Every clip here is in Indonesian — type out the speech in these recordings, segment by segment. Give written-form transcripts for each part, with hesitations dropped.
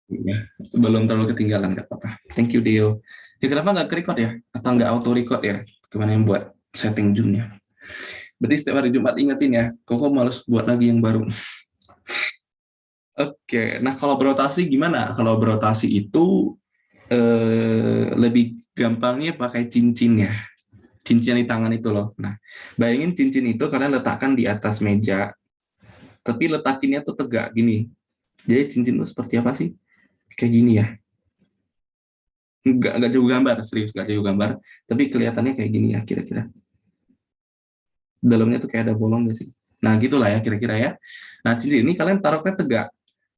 Ya, belum terlalu ketinggalan, nggak apa-apa. Thank you, Deo. Ya, kenapa nggak ke-record ya? Atau nggak auto-record ya? Gimana yang buat setting Zoom-nya? Berarti setiap hari Jumat ingetin ya, kok males buat lagi yang baru. Oke, nah kalau berotasi gimana? Kalau berotasi itu lebih gampangnya pakai cincin ya. Cincin di tangan itu loh. Nah, bayangin cincin itu kalian letakkan di atas meja, tapi letakinnya tuh tegak gini. Jadi cincin itu seperti apa sih? Kayak gini ya. Nggak jauh gambar, serius nggak jauh gambar. Tapi kelihatannya kayak gini ya kira-kira. Dalamnya tuh kayak ada bolong nggak sih? Nah gitulah ya kira-kira ya. Nah cincin ini kalian taruhnya tegak.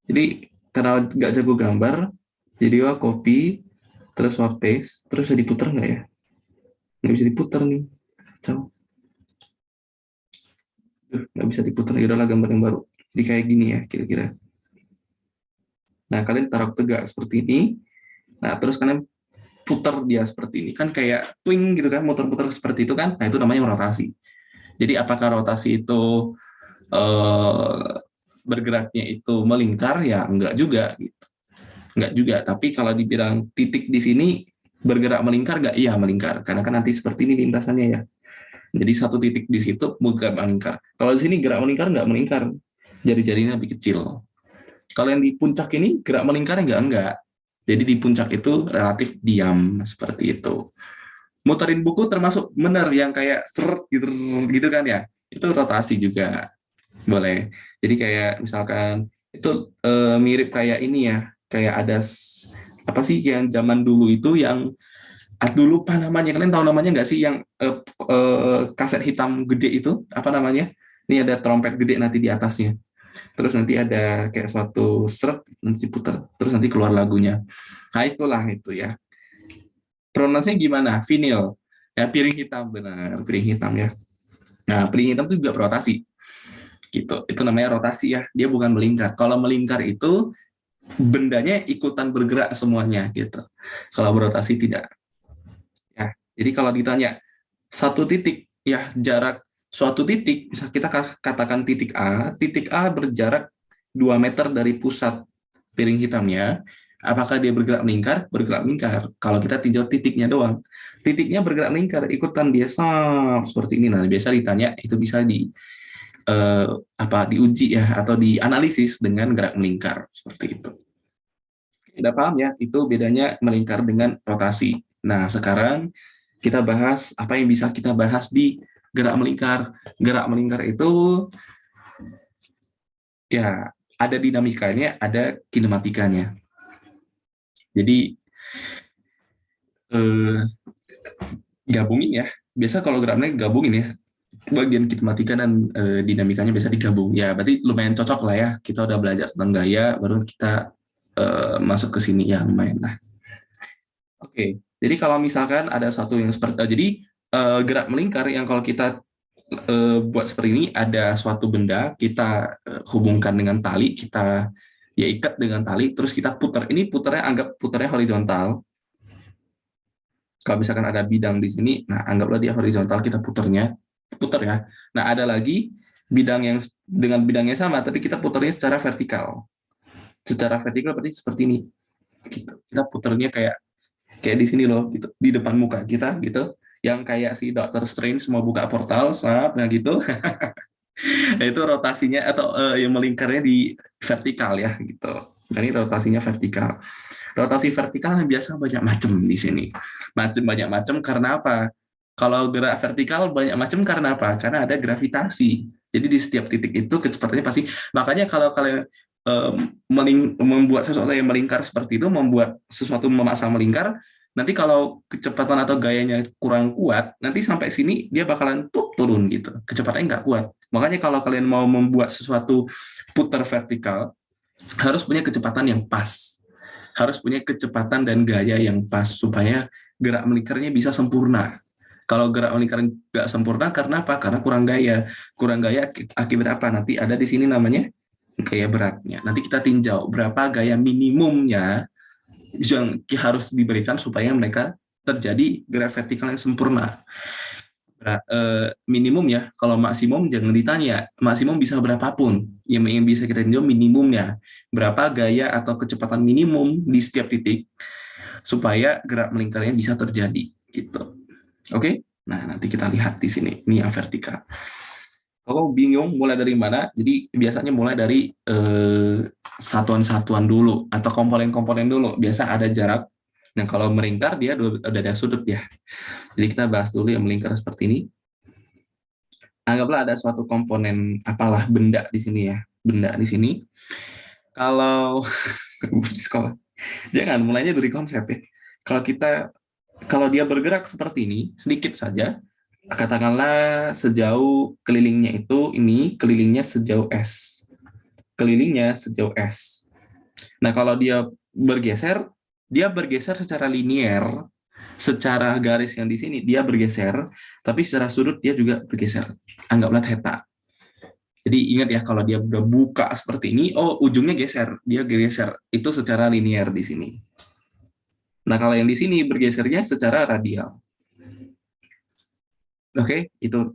Jadi karena nggak jago gambar, jadi wah copy, terus wah paste, terus bisa diputer nggak ya? Nggak bisa diputer nih. Kacau. Nggak bisa diputer, ya udahlah gambar yang baru. Jadi kayak gini ya kira-kira. Nah kalian taruh tegak seperti ini. Nah terus kalian putar dia seperti ini kan kayak twing gitu kan, muter-muter seperti itu kan. Nah itu namanya rotasi. Jadi apakah rotasi itu eh, bergeraknya itu melingkar ya enggak juga gitu. Enggak juga, tapi kalau dibilang titik di sini bergerak melingkar enggak? Iya melingkar, karena kan nanti seperti ini lintasannya ya. Jadi satu titik di situ bergerak melingkar. Kalau di sini gerak melingkar enggak melingkar, jari-jarinya lebih kecil. Kalau yang di puncak ini gerak melingkar enggak. Jadi di puncak itu relatif diam seperti itu. Muterin buku termasuk benar yang kayak seret gitu gitu kan ya. Itu rotasi juga. Boleh. Jadi kayak misalkan itu mirip kayak ini ya, kayak ada apa sih yang zaman dulu itu yang dulu lupa namanya. Kalian tahu namanya nggak sih yang kaset hitam gede itu? Apa namanya? Ini ada trompet gede nanti di atasnya. Terus nanti ada kayak suatu seret nanti putar, terus nanti keluar lagunya. Nah itulah itu ya. Pronuncianya gimana? Vinyl. Ya piring hitam benar, piring hitam ya. Nah piring hitam itu juga berotasi gitu. Itu namanya rotasi ya. Dia bukan melingkar. Kalau melingkar itu bendanya ikutan bergerak semuanya gitu. Kalau berotasi tidak. Ya. Jadi kalau ditanya satu titik ya jarak suatu titik bisa kita katakan titik A berjarak 2 meter dari pusat piring hitamnya. Apakah dia bergerak melingkar? Bergerak melingkar. Kalau kita tinjau titiknya doang, titiknya bergerak melingkar, ikutan dia seperti ini. Nah, biasa ditanya itu bisa diuji ya atau dianalisis dengan gerak melingkar seperti itu. Tidak paham ya? Itu bedanya melingkar dengan rotasi. Nah, sekarang kita bahas apa yang bisa kita bahas di gerak melingkar. Gerak melingkar itu ya ada dinamikanya, ada kinematikanya. Jadi eh, gabungin ya. Biasa kalau gerak melingkar gabungin ya. Bagian kinematika dan dinamikanya bisa digabung. Ya, berarti lumayan cocok lah ya. Kita udah belajar tentang gaya, baru kita masuk ke sini ya lumayan lah. Oke, jadi kalau misalkan ada satu yang seperti jadi gerak melingkar yang kalau kita buat seperti ini ada suatu benda kita hubungkan dengan tali, kita ya ikat dengan tali, terus kita putar. Ini putarnya anggap putarnya horizontal. Kalau misalkan ada bidang di sini, nah anggaplah dia horizontal, kita putar ya. Nah ada lagi bidang yang dengan bidangnya sama, tapi kita putarnya secara vertikal. Secara vertikal berarti seperti ini. Gitu. Kita putarnya kayak kayak di sini loh gitu di depan muka kita gitu yang kayak si Doctor Strange mau buka portal nah gitu. Nah, itu rotasinya atau yang melingkarnya di vertikal ya gitu. Nah, ini rotasinya vertikal. Rotasi vertikal yang biasa banyak macam di sini. Banyak macam karena apa? Kalau gerak vertikal banyak macam karena apa? Karena ada gravitasi. Jadi di setiap titik itu kecepatannya pasti. Makanya kalau kalian membuat sesuatu yang melingkar seperti itu, membuat sesuatu memaksa melingkar, nanti kalau kecepatan atau gayanya kurang kuat, nanti sampai sini dia bakalan turun gitu. Kecepatannya nggak kuat. Makanya kalau kalian mau membuat sesuatu putar vertikal, harus punya kecepatan yang pas. Harus punya kecepatan dan gaya yang pas supaya gerak melingkarnya bisa sempurna. Kalau gerak melingkar nggak sempurna karena apa? Karena kurang gaya. Kurang gaya akibat apa? Nanti ada di sini namanya gaya beratnya. Nanti kita tinjau berapa gaya minimumnya yang harus diberikan supaya mereka terjadi gerak vertikal yang sempurna. Minimum ya, kalau maksimum jangan ditanya, maksimum bisa berapapun, yang bisa kita jawab minimumnya, berapa gaya atau kecepatan minimum di setiap titik, supaya gerak melingkarnya bisa terjadi, gitu. Oke? Nah, nanti kita lihat di sini, ini yang vertikal. Kalau bingung mulai dari mana, jadi biasanya mulai dari satuan-satuan dulu, atau komponen-komponen dulu, biasa ada jarak, nah kalau melingkar dia udah ada sudut ya. Jadi kita bahas dulu yang melingkar seperti ini. Anggaplah ada suatu komponen apalah benda di sini ya, benda di sini. Kalau di sekolah, jangan mulainya dari konsep ya. Kalau kita kalau dia bergerak seperti ini sedikit saja, katakanlah sejauh kelilingnya itu ini kelilingnya sejauh S, kelilingnya sejauh S. Nah kalau dia bergeser secara linier, secara garis yang di sini dia bergeser, tapi secara sudut dia juga bergeser. Anggaplah theta. Jadi ingat ya, kalau dia udah buka seperti ini, oh ujungnya geser, dia geser. Itu secara linier di sini. Nah kalau yang di sini bergesernya secara radial. Oke, itu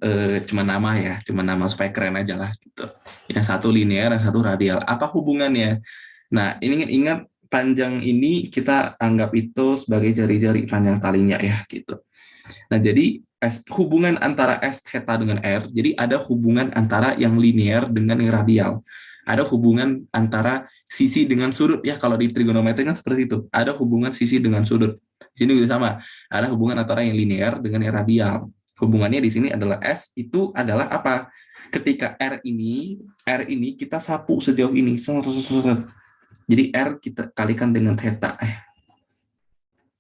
cuma nama ya, cuma nama supaya keren aja lah gitu. Yang satu linear, yang satu radial. Apa hubungannya? Nah, ini ingat panjang ini kita anggap itu sebagai jari-jari panjang talinya ya gitu. Nah, jadi hubungan antara S theta dengan R, jadi ada hubungan antara yang linear dengan yang radial. Ada hubungan antara sisi dengan sudut ya, kalau di trigonometri kan seperti itu. Ada hubungan sisi dengan sudut. Di sini juga sama. Ada hubungan antara yang linear dengan yang radial. Hubungannya di sini adalah S itu adalah apa? Ketika R ini kita sapu sejauh ini. Jadi R kita kalikan dengan theta.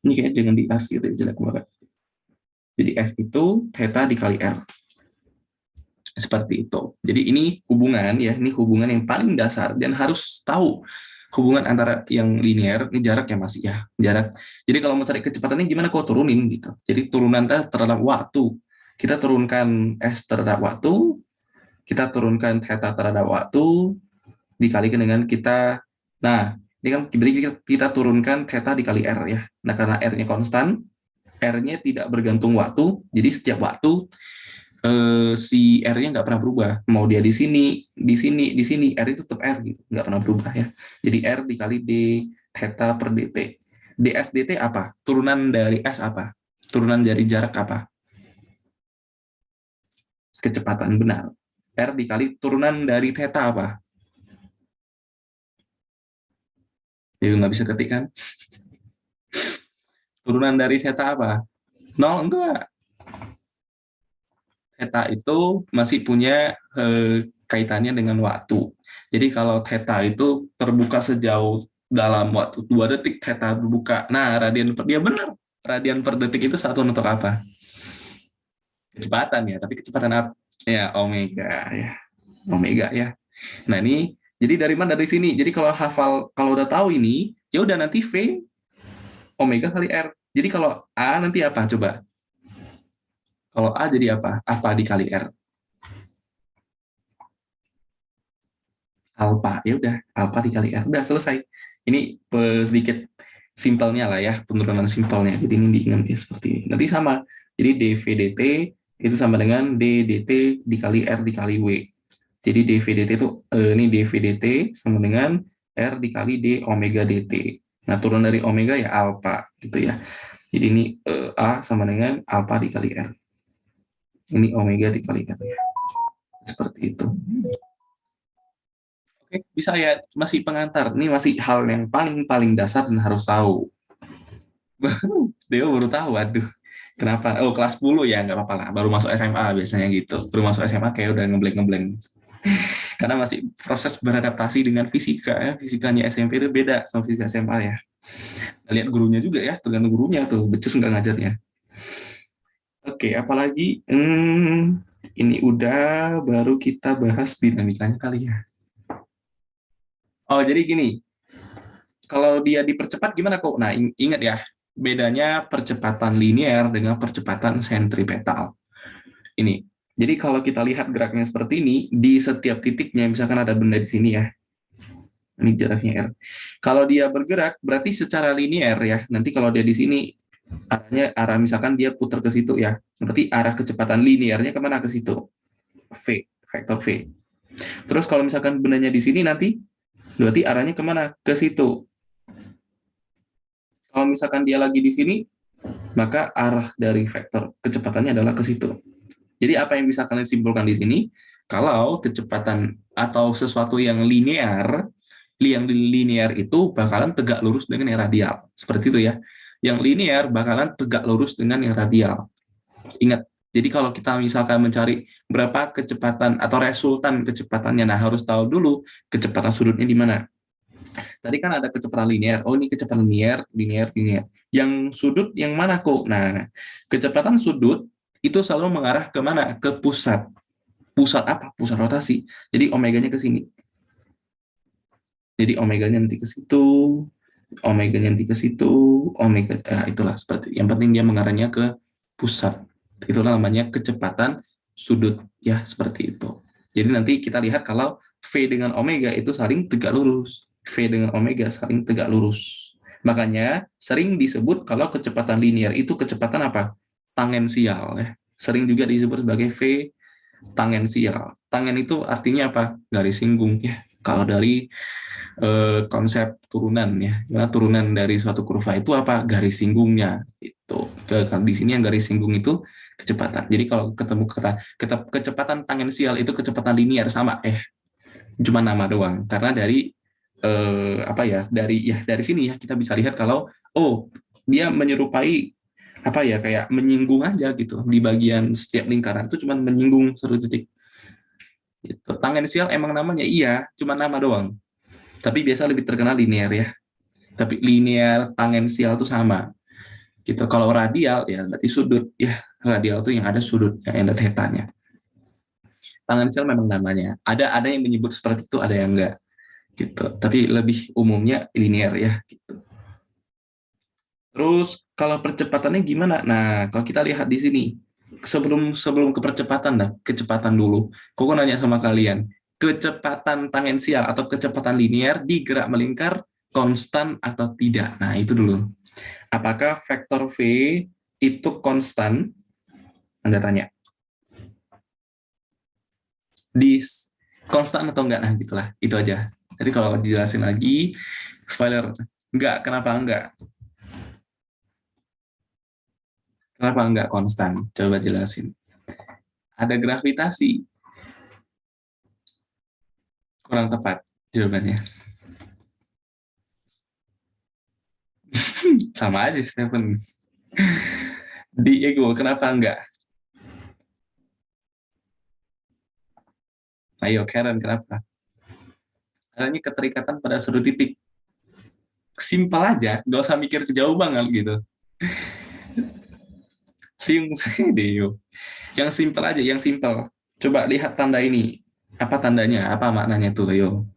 Ini kayaknya jangan di S gitu, jelek banget. Jadi S itu theta dikali R. Seperti itu. Jadi ini hubungan ya, ini hubungan yang paling dasar dan harus tahu hubungan antara yang linear, ini jarak ya masih ya, jarak. Jadi kalau mau cari kecepatannya gimana kok turunin gitu. Jadi turunan terhadap waktu. Kita turunkan S terhadap waktu, kita turunkan theta terhadap waktu, dikalikan dengan kita, nah ini kan berarti kita turunkan theta dikali R ya. Nah karena R-nya konstan, R-nya tidak bergantung waktu, jadi setiap waktu si R-nya nggak pernah berubah. Mau dia di sini, di sini, di sini, R itu tetap R gitu, nggak pernah berubah ya. Jadi R dikali D theta per dt. ds dt apa? Turunan dari S apa? Turunan dari jarak apa? Kecepatan, benar. R dikali turunan dari theta apa? Ya nggak bisa ketik kan? Turunan dari theta apa? Nol, enggak. Theta itu masih punya kaitannya dengan waktu. Jadi kalau theta itu terbuka sejauh dalam waktu 2 detik, theta berbuka. Nah, radian per dia benar. Radian per detik itu satu untuk apa? Kecepatan ya, tapi kecepatan apa? Ya, omega ya. Omega ya. Nah, ini jadi dari mana? Dari sini. Jadi kalau hafal, kalau udah tahu ini, ya udah nanti V omega kali R. Jadi kalau A nanti apa coba? Kalau A jadi apa? Apa dikali R? Alpha. Ya udah, alpha dikali R. Udah selesai. Ini sedikit simpelnya lah ya, penurunan simpelnya. Jadi ini diingat ya seperti ini. Nanti sama. Jadi dV dt itu sama dengan d dt dikali R dikali W. Jadi dV dt itu ini dV dt sama dengan R dikali d omega dt. Nah, turun dari omega ya alpha gitu ya. Jadi ini A sama dengan alpha dikali R. Ini omega dikali R ya. Seperti itu. Oke, bisa ya, masih pengantar. Ini masih hal yang paling dasar dan harus tahu. Dia baru tahu, aduh. Kenapa? Oh, kelas 10 ya, nggak apa-apa lah. Baru masuk SMA biasanya gitu. Baru masuk SMA kayak udah ngebleng-ngebleng. Karena masih proses beradaptasi dengan fisika ya. Fisikanya SMP itu beda sama fisika SMA ya. Lihat gurunya juga ya, tergantung gurunya tuh. Becus nggak ngajarnya. Oke, apalagi? Ini udah, baru kita bahas dinamikanya kali ya. Oh, jadi gini, kalau dia dipercepat gimana kok? Nah, ingat ya, bedanya percepatan linear dengan percepatan sentripetal. Ini. Jadi kalau kita lihat geraknya seperti ini, di setiap titiknya, misalkan ada benda di sini ya, ini jaraknya R. Kalau dia bergerak, berarti secara linear ya. Nanti kalau dia di sini, Arah misalkan dia putar ke situ ya, berarti arah kecepatan linearnya kemana? Ke situ. V, vektor V. Terus kalau misalkan bendanya di sini nanti, berarti arahnya kemana? Ke situ. Kalau misalkan dia lagi di sini, maka arah dari vektor kecepatannya adalah ke situ. Jadi apa yang bisa kalian simpulkan di sini? Kalau kecepatan atau sesuatu yang linear itu bakalan tegak lurus dengan yang radial. Seperti itu ya. Yang linear bakalan tegak lurus dengan yang radial. Ingat, jadi kalau kita misalkan mencari berapa kecepatan atau resultan kecepatannya, nah harus tahu dulu kecepatan sudutnya di mana. Tadi kan ada kecepatan linear. Oh, ini kecepatan linear, linear, linear. Yang sudut yang mana kok? Nah, kecepatan sudut itu selalu mengarah ke mana? Ke pusat. Pusat apa? Pusat rotasi. Jadi omeganya ke sini. Jadi omeganya nanti ke situ, omeganya nanti ke situ, omega itulah seperti. Yang penting dia mengarahnya ke pusat. Itulah namanya kecepatan sudut ya, seperti itu. Jadi nanti kita lihat kalau V dengan omega itu saling tegak lurus. V dengan omega saling tegak lurus. Makanya sering disebut kalau kecepatan linear itu kecepatan apa? Tangensial ya. Sering juga disebut sebagai V tangensial. Tangen itu artinya apa? Garis singgung ya. Kalau dari konsep turunan ya, karena turunan dari suatu kurva itu apa? Garis singgungnya itu. Di sini yang garis singgung itu kecepatan. Jadi kalau ketemu kecepatan tangensial itu kecepatan linear sama, cuma nama doang. Karena dari apa ya? Dari sini ya kita bisa lihat kalau dia menyerupai apa ya, kayak menyinggung aja gitu di bagian setiap lingkaran itu cuma menyinggung satu titik. Gitu. Tangensial emang namanya iya, cuma nama doang. Tapi biasa lebih terkenal linear ya. Tapi linear, tangensial itu sama. Gitu. Kalau radial ya berarti sudut ya. Radial itu yang ada sudutnya, yang ada tetanya. Tangensial memang namanya. Ada yang menyebut seperti itu, ada yang enggak. Gitu. Tapi lebih umumnya linear ya. Gitu. Terus kalau percepatannya gimana? Nah, kalau kita lihat di sini, sebelum ke percepatan kecepatan dulu. Kok nanya sama kalian, kecepatan tangensial atau kecepatan linear di gerak melingkar konstan atau tidak? Nah, itu dulu. Apakah vektor V itu konstan? Anda tanya. Di konstan atau enggak? Nah, gitulah. Itu aja. Jadi kalau dijelasin lagi, spoiler, enggak. Kenapa enggak? Kenapa enggak konstan? Coba jelasin. Ada gravitasi. Kurang tepat jawabannya. Sama aja, Stephen. Diego, kenapa enggak? Ayo, Karen, kenapa? Adanya keterikatan pada satu titik. Simpel aja, nggak usah mikir jauh banget gitu. Deo. Yang simpel aja, yang simpel. Coba lihat tanda ini. Apa tandanya? Apa maknanya tuh? Ayo.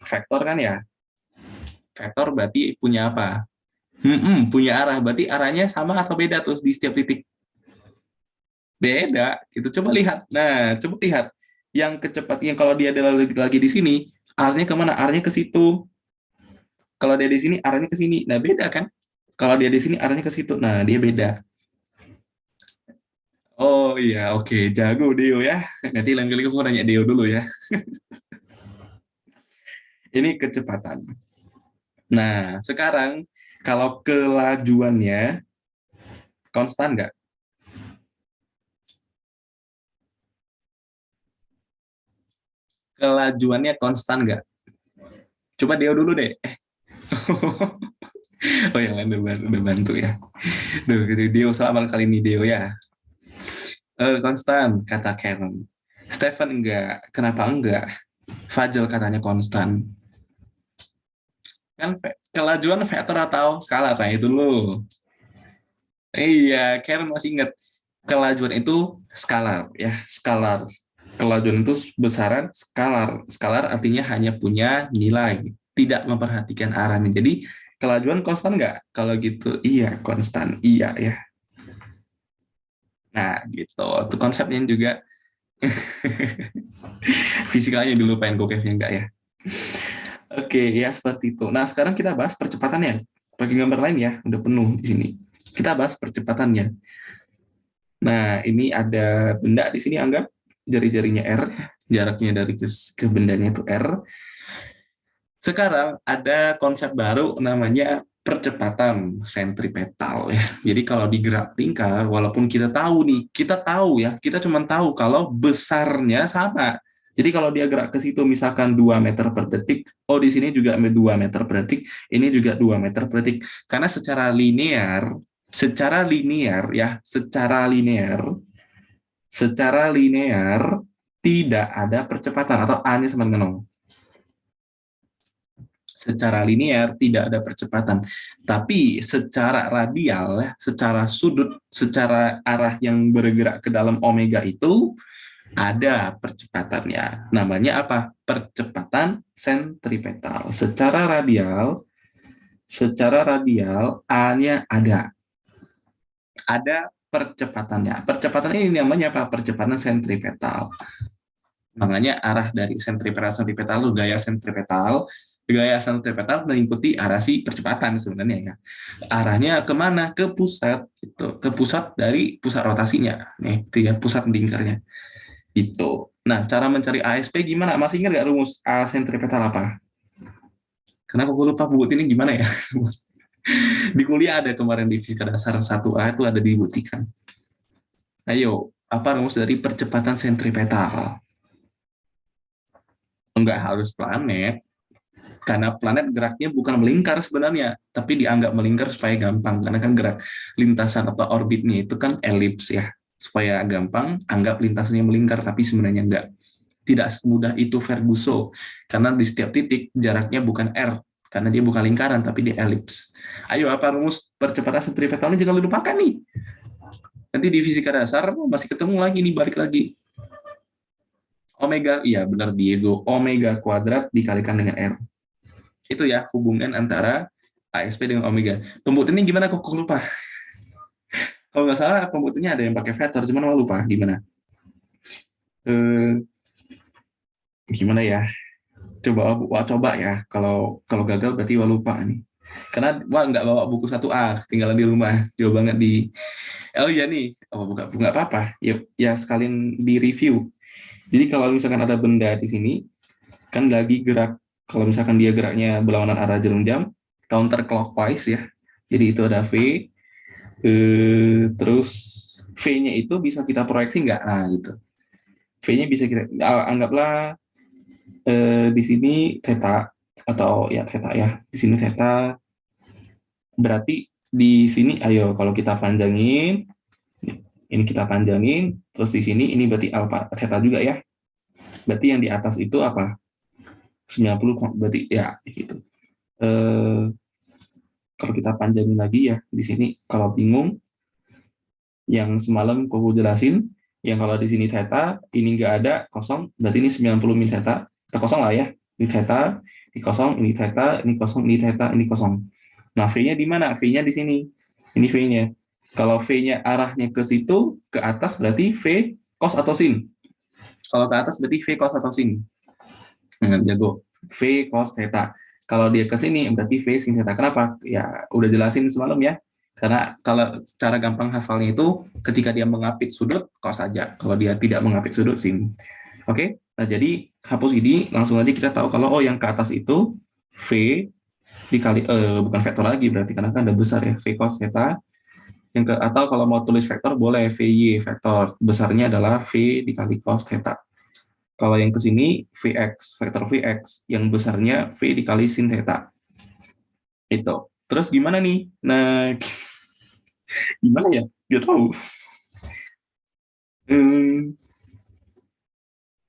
Vektor kan ya? Vektor berarti punya apa? Punya arah. Berarti arahnya sama atau beda tuh di setiap titik? Beda. Gitu. Coba lihat. Nah, coba lihat. Yang kecepatan, yang kalau dia lagi di sini, arahnya kemana? Arahnya ke situ. Kalau dia di sini, arahnya ke sini. Nah, beda kan? Kalau dia di sini, arahnya ke situ. Nah, dia beda. Oh iya, oke. Jago Deo ya. Nanti lain kali aku nanya Deo dulu ya. Ini kecepatan. Nah, sekarang kalau kelajuannya konstan nggak? Kelajuannya konstan nggak? Coba Deo dulu deh. Oh yang lain udah bantu ya. Duh, gitu. Deo selamat kali ini Deo ya. Konstan, kata Karen. Stephen enggak. Kenapa enggak? Fajel katanya konstan. Kan kelajuan vektor atau skalar, nah itu dulu. Iya, Karen masih ingat. Kelajuan itu skalar ya, skalar. Kelajuan itu besaran skalar. Skalar artinya hanya punya nilai, tidak memperhatikan arahnya. Jadi kelajuan konstan nggak? Kalau gitu iya konstan, iya ya. Nah gitu, itu konsepnya juga fisikanya dulu pengen kokefnya enggak ya. Oke ya seperti itu. Nah sekarang kita bahas percepatannya. Pakai gambar lain ya, udah penuh di sini. Kita bahas percepatannya. Nah, ini ada benda di sini, anggap jari-jarinya R, jaraknya dari ke bendanya itu R. Sekarang ada konsep baru namanya percepatan sentripetal ya. Jadi kalau digerak lingkar, walaupun kita tahu nih, kita cuma tahu kalau besarnya sama. Jadi kalau dia gerak ke situ misalkan 2 meter per detik, oh di sini juga 2 meter per detik, ini juga 2 meter per detik. Karena secara linear tidak ada percepatan atau A-nya sama dengan 0. Secara linear tidak ada percepatan, tapi secara radial, secara sudut, secara arah yang bergerak ke dalam omega itu ada percepatannya. Namanya apa? Percepatan sentripetal. Secara radial A-nya ada. Ada percepatannya. Percepatan ini namanya apa? Percepatan sentripetal. Makanya arah dari sentripetal itu gaya sentripetal. Gaya sentripetal mengikuti arah si percepatan sebenarnya ya. Arahnya kemana? Ke pusat, gitu. Ke pusat dari pusat rotasinya. Nih, tiga pusat lingkarnya. Itu. Nah, cara mencari ASP gimana? Masih ingat nggak rumus A sentripetal apa? Kenapa gue lupa buat ini gimana ya? Di kuliah ada kemarin di fisika dasar 1A itu ada dibuktikan. Ayo, apa rumus dari percepatan sentripetal? Enggak harus planet, karena planet geraknya bukan melingkar sebenarnya, tapi dianggap melingkar supaya gampang, karena kan gerak lintasan atau orbitnya itu kan elips ya, supaya gampang anggap lintasannya melingkar, tapi sebenarnya enggak. Tidak semudah itu Ferguson, karena di setiap titik jaraknya bukan R, karena dia bukan lingkaran, tapi dia elips. Ayo, apa rumus percepatan sentripetal ini jangan lupakan nih. Nanti di fisika dasar masih ketemu lagi nih, balik lagi. Omega, iya benar Diego, omega kuadrat dikalikan dengan R. Itu ya hubungan antara ASP dengan omega. Pembuktiannya gimana kok lupa? Kalau nggak salah pembuktiannya ada yang pakai vektor, cuman mau lupa gimana. Gimana ya? Coba ya. Kalau gagal berarti lupa nih. Karena nggak bawa buku 1A, tinggalan di rumah. Jauh banget di. Oh iya nih, buka nggak apa-apa. Ya sekalian di review. Jadi kalau misalkan ada benda di sini, kan lagi gerak. Kalau misalkan dia geraknya berlawanan arah jarum jam, counterclockwise ya. Jadi itu ada V, terus V-nya itu bisa kita proyeksi nggak? Nah gitu. V-nya bisa kita anggaplah di sini theta atau ya theta ya. Di sini theta berarti di sini ayo kalau kita panjangin ini kita panjangin terus di sini ini berarti alpha theta juga ya. Berarti yang di atas itu apa? 90 berarti ya gitu. Kalau kita panjangin lagi ya di sini kalau bingung yang semalam aku jelasin yang kalau di sini theta ini nggak ada kosong berarti ini 90 min theta kita kosong lah ya ini theta ini kosong ini theta ini kosong ini theta ini kosong. Nah V-nya di mana? V-nya di sini. Ini V-nya. Kalau V-nya arahnya ke situ ke atas berarti V cos atau sin. Kalau ke atas berarti V cos atau sin. Jago. V cos theta. Kalau dia ke sini berarti V sin theta. Kenapa? Ya udah jelasin semalam ya. Karena kalau cara gampang hafalnya itu ketika dia mengapit sudut cos saja. Kalau dia tidak mengapit sudut sin. Oke? Nah, jadi hapus ini langsung aja kita tahu kalau yang ke atas itu V dikali bukan vektor lagi berarti karena kan ada besar ya V cos theta. Yang atau kalau mau tulis vektor boleh VY vektor besarnya adalah V dikali cos theta. Kalau yang ke sini Vx, vektor Vx, yang besarnya V dikali sin theta. Itu. Terus gimana nih? Nah, gimana ya? Gak tahu.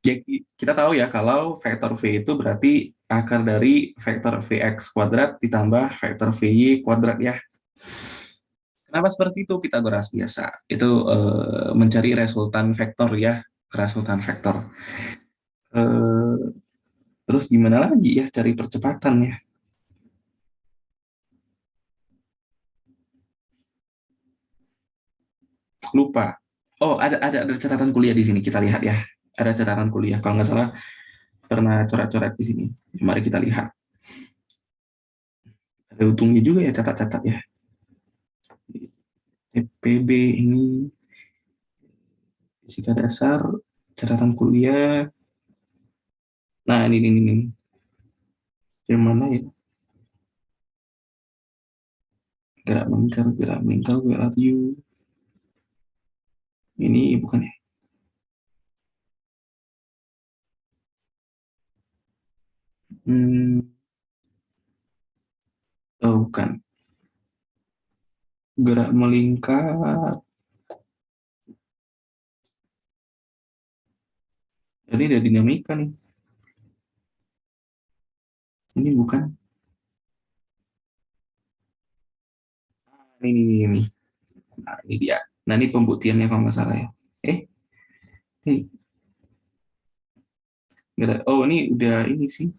Ya, kita tahu ya kalau vektor V itu berarti akar dari vektor Vx kuadrat ditambah vektor Vy kuadrat ya. Kenapa seperti itu? Pitagoras biasa. Itu mencari resultan vektor ya, resultan vektor. Terus gimana lagi ya cari percepatan ya? Lupa. Oh, ada catatan kuliah di sini. Kita lihat ya. Ada catatan kuliah. Kalau nggak salah pernah coret-coret di sini. Mari kita lihat. Ada untungnya juga ya catat-catat ya. TPB ini fisika dasar, catatan kuliah. Nah, ini. Yang mana ya? Gerak meninggal, where are you? Ini bukan ya? Hmm, oh, bukan. Gerak melingkar. Jadi ada dinamika nih. Ini bukan. Ini. Nah, ini dia. Nah, ini pembuktiannya kalau nggak salah ya. Eh, eh, oh ini udah ini sih.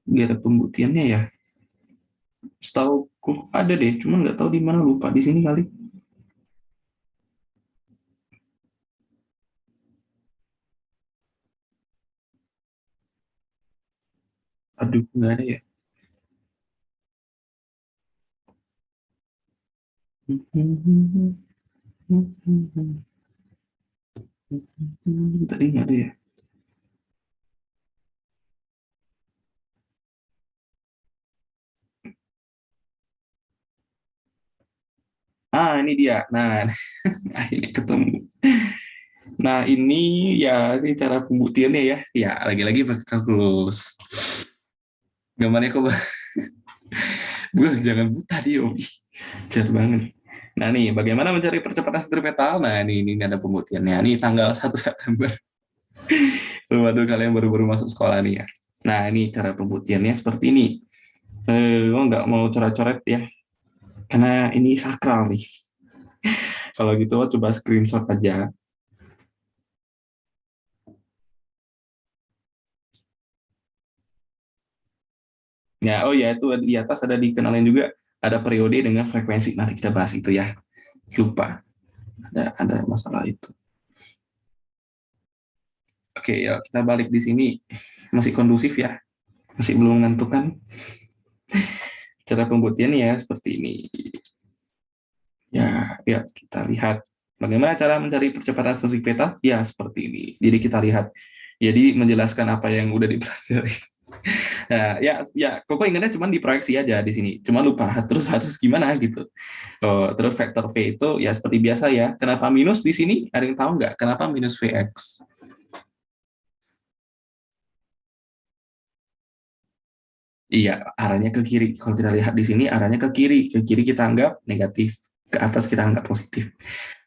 Nggak ada pembuktiannya ya. Setauku ada deh, cuman nggak tahu di mana, lupa di sini kali. Aduh, nggak ada ya. Tadi nggak ada ya. Ah, ini dia. Nah, akhirnya ketemu. Nah, ini ya, ini cara pembuktiannya ya. Ya, lagi-lagi pakai kalkulus. Gambarnya kok, gue jangan buta dia, Om. Jahat banget. Nah, nih, bagaimana mencari percepatan sentripetal? Nah, ini ada pembuktiannya. Ini tanggal 1 September. Waktu kalian baru-baru masuk sekolah nih ya. Nah, ini cara pembuktiannya seperti ini. Lo nggak mau coret-coret ya, karena ini sakral nih. Kalau gitu, coba screenshot aja. Ya, oh ya, itu di atas ada dikenalin juga, ada periode dengan frekuensi. Nanti kita bahas itu ya. Lupa, ada masalah itu. Oke, ya kita balik di sini. Masih kondusif ya, masih belum ngantuk kan? Cara pembuktiannya ya seperti ini. Ya, kita lihat bagaimana cara mencari percepatan sentripetal. Ya, seperti ini. Jadi kita lihat. Jadi menjelaskan apa yang udah dipelajari. Nah, Koko ingatnya cuma diproyeksi aja di sini. Cuma lupa terus harus gimana gitu. Oh, terus vektor V itu ya seperti biasa ya. Kenapa minus di sini? Ada yang tahu nggak? Kenapa minus Vx? Iya, arahnya ke kiri. Kalau kita lihat di sini arahnya ke kiri. Ke kiri kita anggap negatif, ke atas kita anggap positif.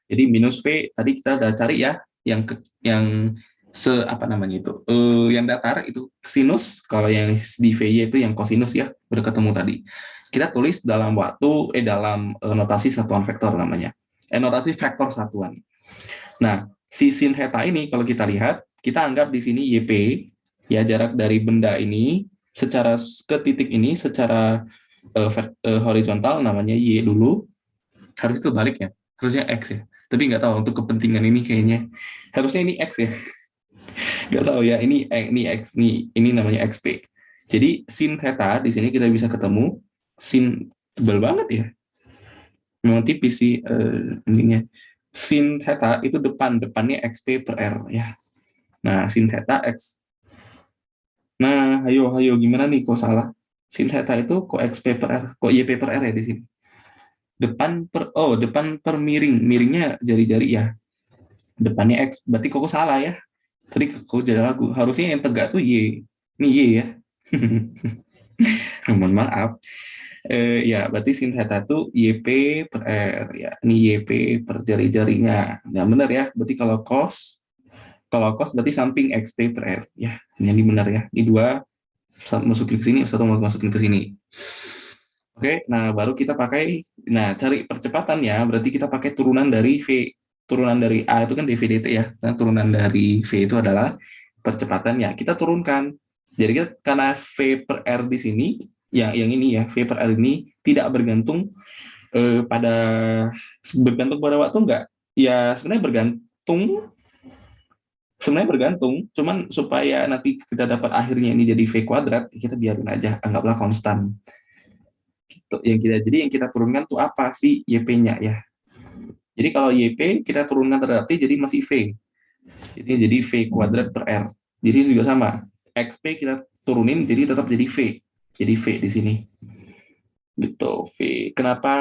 Jadi minus V tadi kita udah cari ya, yang apa namanya itu? Yang datar itu sinus, kalau yang di VY itu yang kosinus ya, udah ketemu tadi. Kita tulis dalam dalam notasi satuan vektor namanya. Notasi vektor satuan. Nah, si sin theta ini kalau kita lihat, kita anggap di sini YP, ya jarak dari benda ini secara ke titik ini secara horizontal namanya Y dulu, harus itu balik ya, harusnya X ya. Tapi nggak tahu untuk kepentingan ini kayaknya harusnya ini X ya. Nggak tahu ya, ini X, ini namanya XP. Jadi sin theta di sini kita bisa ketemu sin, tebal banget ya. Memang tipis sih ininya. Sin theta itu depannya XP per R ya. Nah, sin theta X. Nah, ayo gimana nih kok salah? Sin theta itu kok XP per R, kok YP per R ya di sini. Depan per miringnya jari-jari ya. Depannya X, berarti kok salah ya. Tadi kok jadi ragu. Harusnya yang tegak tuh Y. Ini Y ya. Mohon maaf. Ya, berarti sin theta itu YP per R ya. Ini YP per jari-jarinya. Nah, benar ya. Berarti kalau cos berarti samping XP per R. Ya, ini benar ya. Ini dua, satu masukin ke sini, satu masukin ke sini. Oke, nah baru kita pakai, nah cari percepatan ya, berarti kita pakai turunan dari V. Turunan dari A itu kan dV/dt ya. Nah, turunan dari V itu adalah percepatannya. Kita turunkan. Jadi karena V per R di sini, yang ini ya, V per R ini tidak pada bergantung pada waktu enggak? Ya sebenarnya bergantung, cuman supaya nanti kita dapat akhirnya ini jadi V kuadrat, kita biarin aja, anggaplah konstan. Gitu. Yang kita turunkan tuh apa sih YP-nya ya. Jadi kalau YP kita turunkan terhadap T jadi masih V. Jadi V kuadrat per R. Jadi ini juga sama. XP kita turunin jadi tetap jadi V. Jadi V di sini. Gitu, V. Kenapa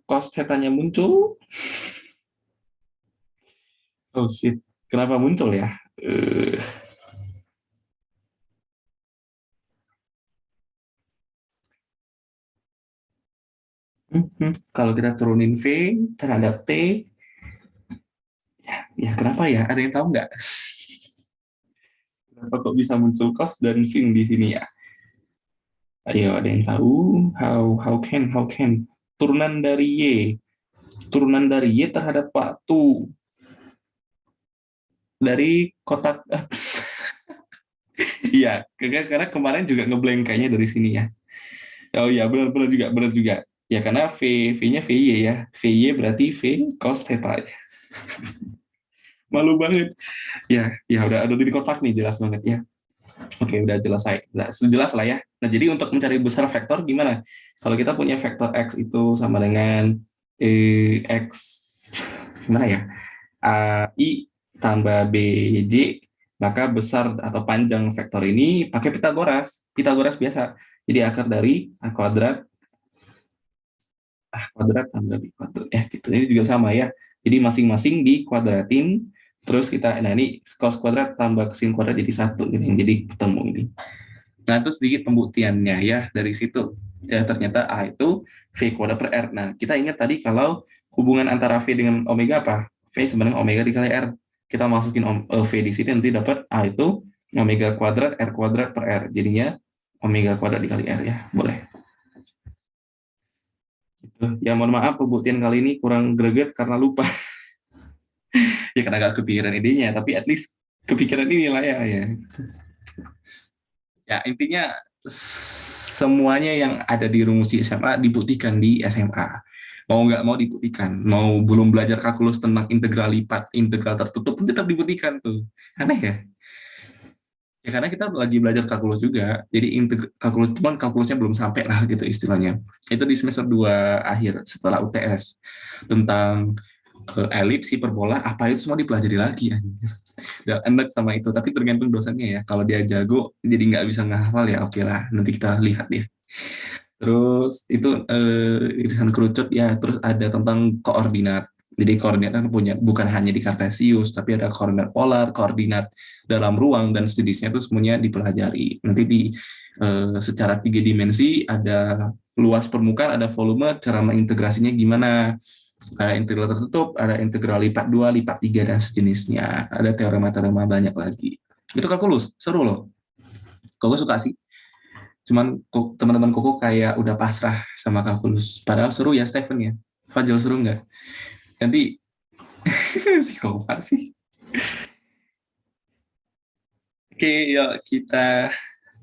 cos theta-nya muncul? Oh shit. Kenapa muncul ya? Eh, Kalau kita turunin V terhadap T, ya kenapa ya? Ada yang tahu nggak? Kenapa kok bisa muncul cos dan sin di sini ya? Ayo, ada yang tahu? How can turunan dari Y, turunan dari Y terhadap waktu dari kotak. Iya, karena kemarin juga ngeblank kayaknya dari sini ya. Oh iya, benar-benar juga, benar juga. Ya karena V-nya VY ya. VY berarti V cos theta. Malu banget. Ya udah di kotak nih, jelas banget ya. Oke, udah selesai. Nah, jelas lah ya. Nah, jadi untuk mencari besar vektor gimana? Kalau kita punya vektor X itu sama dengan X, gimana ya? I tambah BJ, maka besar atau panjang vektor ini pakai Pitagoras. Pitagoras biasa. Jadi akar dari A kuadrat tambah B kuadrat. Gitu. Ini juga sama ya. Jadi masing-masing dikuadratin, terus kita, nah ini cos kuadrat tambah sin kuadrat jadi satu. Gitu. Jadi ketemu ini. Nah, itu sedikit pembuktiannya ya dari situ. Ya, ternyata A itu V kuadrat per R. Nah, kita ingat tadi kalau hubungan antara V dengan omega apa? V sebenarnya omega dikali R. Kita masukin V di sini nanti dapat A itu omega kuadrat R kuadrat per R. Jadinya omega kuadrat dikali R ya. Boleh. Gitu. Ya mohon maaf pembuktian kali ini kurang greget karena lupa. Ya karena gak kepikiran idenya, tapi at least kepikiran ini lah ya. Ya intinya semuanya yang ada di rumus di SMA dibuktikan di SMA. Mau nggak mau dibuktikan. Mau belum belajar kalkulus tentang integral lipat, integral tertutup pun tetap dibuktikan tuh. Aneh ya? Ya karena kita lagi belajar kalkulus juga. Jadi kalkulus cuman kalkulusnya belum sampai lah gitu istilahnya. Itu di semester 2 akhir setelah UTS tentang elips, hiperbola, apa itu semua dipelajari lagi. Udah enak sama itu, tapi tergantung dosennya ya. Kalau dia jago jadi nggak bisa ngehafal ya oke lah, nanti kita lihat ya. Terus itu irisan kerucut ya, terus ada tentang koordinat. Jadi koordinat kan punya bukan hanya di Kartesius, tapi ada koordinat polar, koordinat dalam ruang dan sejenisnya itu semuanya dipelajari. Nanti di secara 3 dimensi ada luas permukaan, ada volume, cara mengintegrasinya gimana. Ada integral tertutup, ada integral lipat 2, lipat 3 dan sejenisnya. Ada teorema-teorema banyak lagi. Itu kalkulus, seru loh. Koko suka sih. Cuman teman-teman Koko kayak udah pasrah sama kalkulus. Padahal seru ya Stephen ya. Fajal seru nggak? Nanti si Koko sih. Oke, yuk kita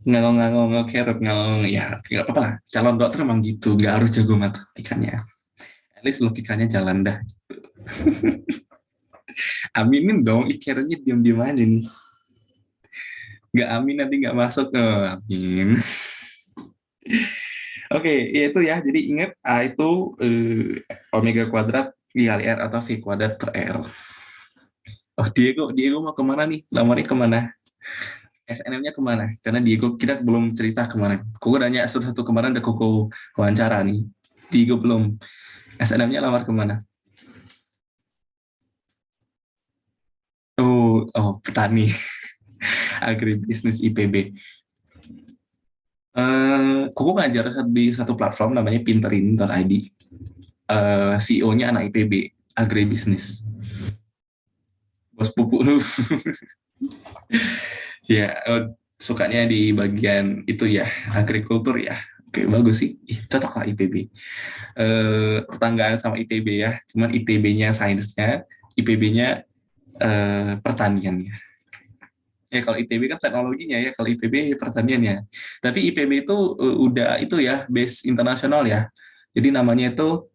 ngangong-ngangong kerut ngangong ya nggak apa-apa lah. Calon dokter emang gitu, nggak harus jago matematikanya. At least logikanya jalan dah. Aminin dong, ikernya diam-diam aja nih. Nggak amin nanti nggak masuk. Oh, amin. Oke, ya itu ya. Jadi ingat A itu omega kuadrat dikali R atau V kuadrat per R. Oh, Diego mau kemana nih? Lamarnya kemana? SNM-nya kemana? Karena Diego kita belum cerita kemarin. Koko nanya satu-satu kemarin udah Koko wawancara nih. Diego belum. SNM-nya lamar kemana? Petani. Agribisnis IPB. Koko ngajar di satu platform namanya pinterin.id. CEO-nya anak IPB, agribisnis. Bos pupuk lu. Ya, sukanya di bagian itu ya, agrikultur ya. Oke, bagus sih. Cocok lah IPB. Tetanggaan sama ITB ya. Cuman ITB-nya sainsnya, IPB-nya pertaniannya. Ya kalau ITB kan teknologinya ya, kalau IPB pertaniannya. Tapi IPB itu udah itu ya, base internasional ya. Jadi namanya itu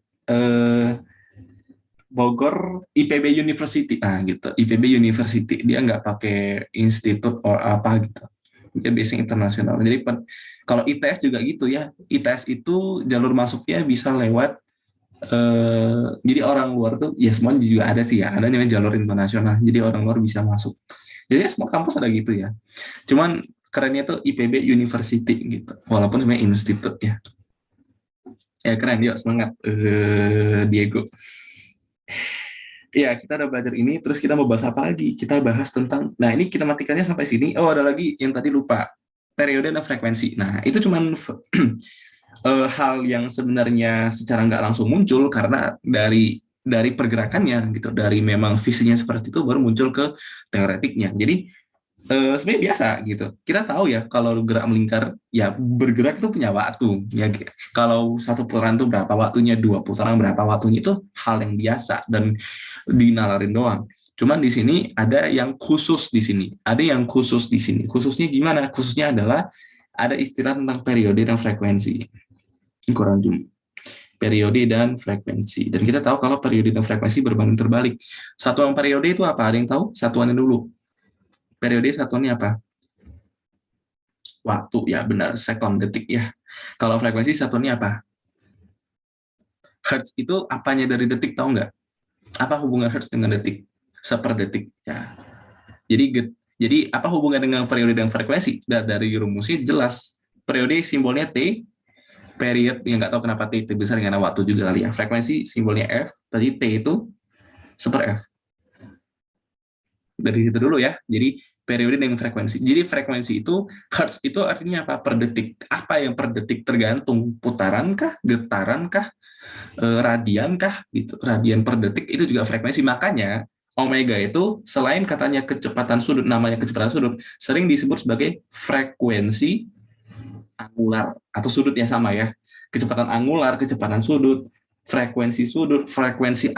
Bogor IPB University. Nah gitu, IPB University. Dia nggak pakai institut atau apa gitu. Dia biasanya internasional. Jadi kalau ITS juga gitu ya. ITS itu jalur masuknya bisa lewat jadi orang luar tuh ya semuanya juga ada sih ya. Ada namanya jalur internasional. Jadi orang luar bisa masuk. Jadi semua kampus ada gitu ya. Cuman kerennya tuh IPB University gitu. Walaupun sebenarnya institut ya. Ya keren, yuk semangat Diego. Iya, kita udah belajar ini, terus kita mau bahas apa lagi? Kita bahas tentang, nah ini kinematikanya sampai sini. Oh, ada lagi yang tadi lupa, periode dan frekuensi. Nah, itu cuman hal yang sebenarnya secara nggak langsung muncul karena dari pergerakannya gitu, dari memang visinya seperti itu baru muncul ke teoretiknya. Jadi sebenarnya biasa gitu. Kita tahu ya kalau gerak melingkar ya bergerak itu punya waktu ya. Kalau satu putaran itu berapa waktunya, dua putaran berapa waktunya itu hal yang biasa dan dinalarin doang. Cuman di sini ada yang khusus di sini. Ada yang khusus di sini. Khususnya gimana? Khususnya adalah ada istilah tentang periode dan frekuensi. Kurang jum. Periode dan frekuensi. Dan kita tahu kalau periode dan frekuensi berbanding terbalik. Satuan periode itu apa? Ada yang tahu? Satuannya dulu. Periode satuannya apa? Waktu, ya benar. Second, detik ya. Kalau frekuensi satuannya apa? Hertz itu apanya dari detik, tahu nggak? Apa hubungan Hertz dengan detik? Seper detik. Ya. Jadi apa hubungan dengan periode dan frekuensi? Dari rumusnya jelas. Periode simbolnya T, period yang nggak tahu kenapa T itu besar karena waktu juga kali ya. Frekuensi simbolnya F, tadi T itu seper F. Dari itu dulu ya. Jadi periode dengan frekuensi. Jadi frekuensi itu hertz itu artinya apa? Per detik. Apa yang per detik tergantung putaran kah, getaran kah, radian kah gitu. Radian per detik itu juga frekuensi. Makanya omega itu selain katanya kecepatan sudut, namanya kecepatan sudut, sering disebut sebagai frekuensi angular atau sudutnya sama ya. Kecepatan angular, kecepatan sudut, frekuensi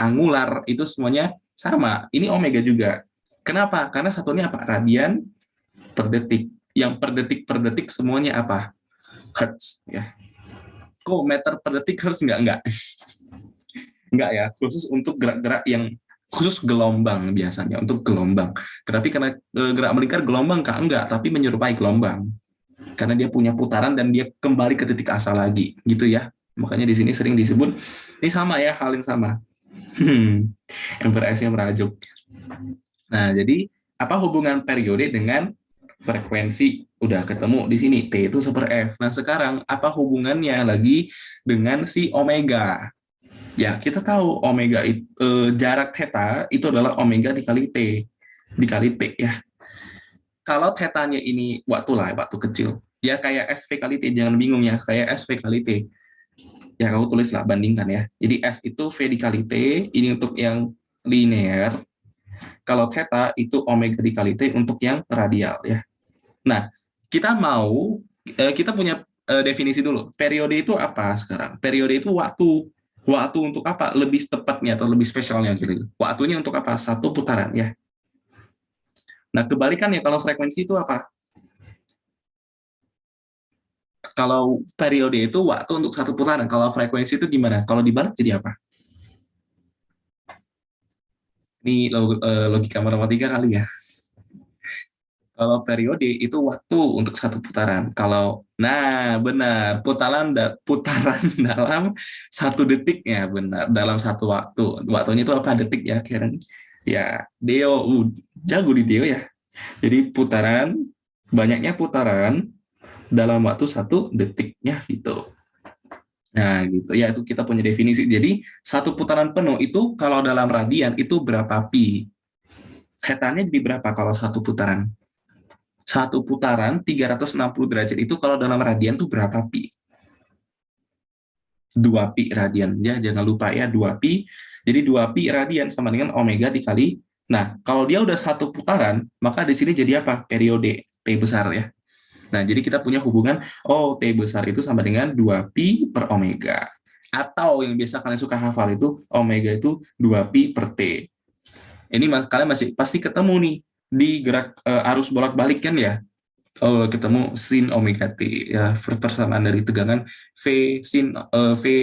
angular itu semuanya sama. Ini omega juga. Kenapa? Karena satunya apa? Radian per detik. Yang per detik semuanya apa? Hertz ya. Kok meter per detik hertz enggak? Enggak ya, khusus untuk gerak-gerak yang khusus gelombang biasanya untuk gelombang. Tetapi karena gerak melingkar gelombang kah? Enggak, tapi menyerupai gelombang. Karena dia punya putaran dan dia kembali ke titik asal lagi, gitu ya. Makanya di sini sering disebut ini sama ya, hal yang sama. MPRS-nya merajuk. Nah, jadi apa hubungan periode dengan frekuensi? Udah ketemu di sini, T itu seper F. Nah, sekarang apa hubungannya lagi dengan si omega? Ya, kita tahu omega itu jarak theta itu adalah omega dikali T, dikali T ya. Kalau thetanya ini waktu lah, waktu kecil. Ya kayak SV kali T, jangan bingung ya, kayak SV kali T. Ya, kamu tulislah, bandingkan ya. Jadi S itu V dikali T, ini untuk yang linear. Kalau theta itu omega dikali T untuk yang radial ya. Nah, kita punya definisi dulu. Periode itu apa sekarang? Periode itu waktu. Waktu untuk apa? Lebih tepatnya atau lebih spesialnya gitu. Waktunya untuk apa? Satu putaran ya. Nah, kebalikannya kalau frekuensi itu apa? Kalau periode itu waktu untuk satu putaran. Kalau frekuensi itu gimana? Kalau dibalik jadi apa? Ini logika matematika kali ya. Kalau periode itu waktu untuk satu putaran. Nah benar, putaran dalam satu detik ya benar, dalam satu waktu. Waktunya itu apa detik ya, Karen? Ya, Deo, jago di Deo ya. Jadi banyaknya putaran dalam waktu satu detiknya gitu. Nah gitu, ya itu kita punya definisi. Jadi satu putaran penuh itu kalau dalam radian itu berapa pi? Setannya jadi berapa kalau satu putaran? Satu putaran 360 derajat itu kalau dalam radian tuh berapa pi? 2 pi radian. Ya, jangan lupa ya 2 pi. Jadi 2 pi radian sama dengan omega dikali. Nah, kalau dia udah satu putaran, maka di sini jadi apa? Periode T besar ya. Nah, jadi kita punya hubungan T besar itu sama dengan 2 pi per omega. Atau yang biasa kalian suka hafal itu omega itu 2 pi per T. Ini kalian masih pasti ketemu nih di gerak arus bolak-balik kan ya. Ketemu sin omega T ya, persamaan dari tegangan V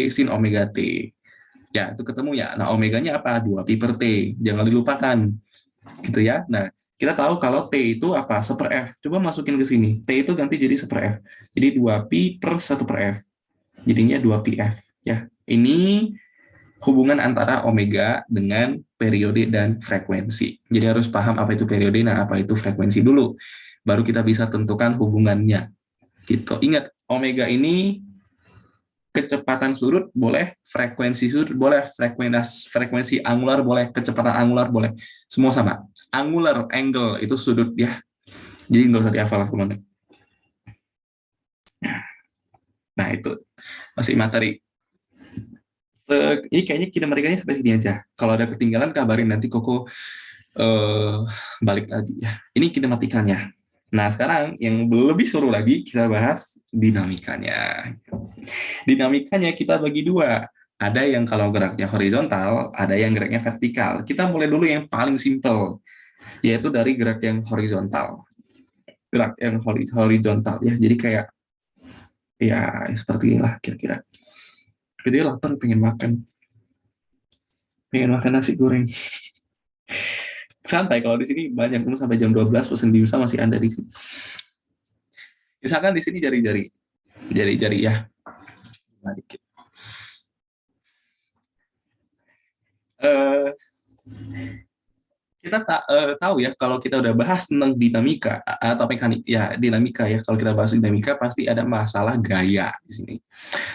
sin omega T. Ya, itu ketemu ya. Nah, omeganya apa? 2 pi per T. Jangan dilupakan. Gitu ya. Nah, Kita tahu kalau T itu apa? 1/F. Coba masukin ke sini. T itu ganti jadi 1/F. Jadi 2pi per 1/F. Jadinya 2πf. Ya, ini hubungan antara omega dengan periode dan frekuensi. Jadi harus paham apa itu periode, nah apa itu frekuensi dulu. Baru kita bisa tentukan hubungannya. Gitu. Ingat, omega ini kecepatan surut boleh, frekuensi surut boleh, frekuensi angular boleh, kecepatan angular boleh. Semua sama. Angular, angle, itu sudut ya. Jadi nggak usah dihafal banget. Nah, itu masih materi. Ini kayaknya kinematikanya sampai sini aja. Kalau ada ketinggalan kabarin, nanti Koko balik lagi ya. Ini kinematikanya. Nah, sekarang yang lebih seru lagi kita bahas dinamikanya. Dinamikanya kita bagi dua. Ada yang kalau geraknya horizontal, ada yang geraknya vertikal. Kita mulai dulu yang paling simple, yaitu dari gerak yang horizontal. Gerak yang horizontal ya. Jadi kayak ya seperti inilah kira-kira. Jadi lapar pengen makan nasi goreng. Santai, kalau di sini banyak, sampai jam 12 pesen dimsum masih ada di sini. Misalkan di sini jari-jari ya. Kita tahu ya, kalau kita udah bahas tentang dinamika atau mekanik ya, dinamika ya, kalau kita bahas dinamika pasti ada masalah gaya di sini.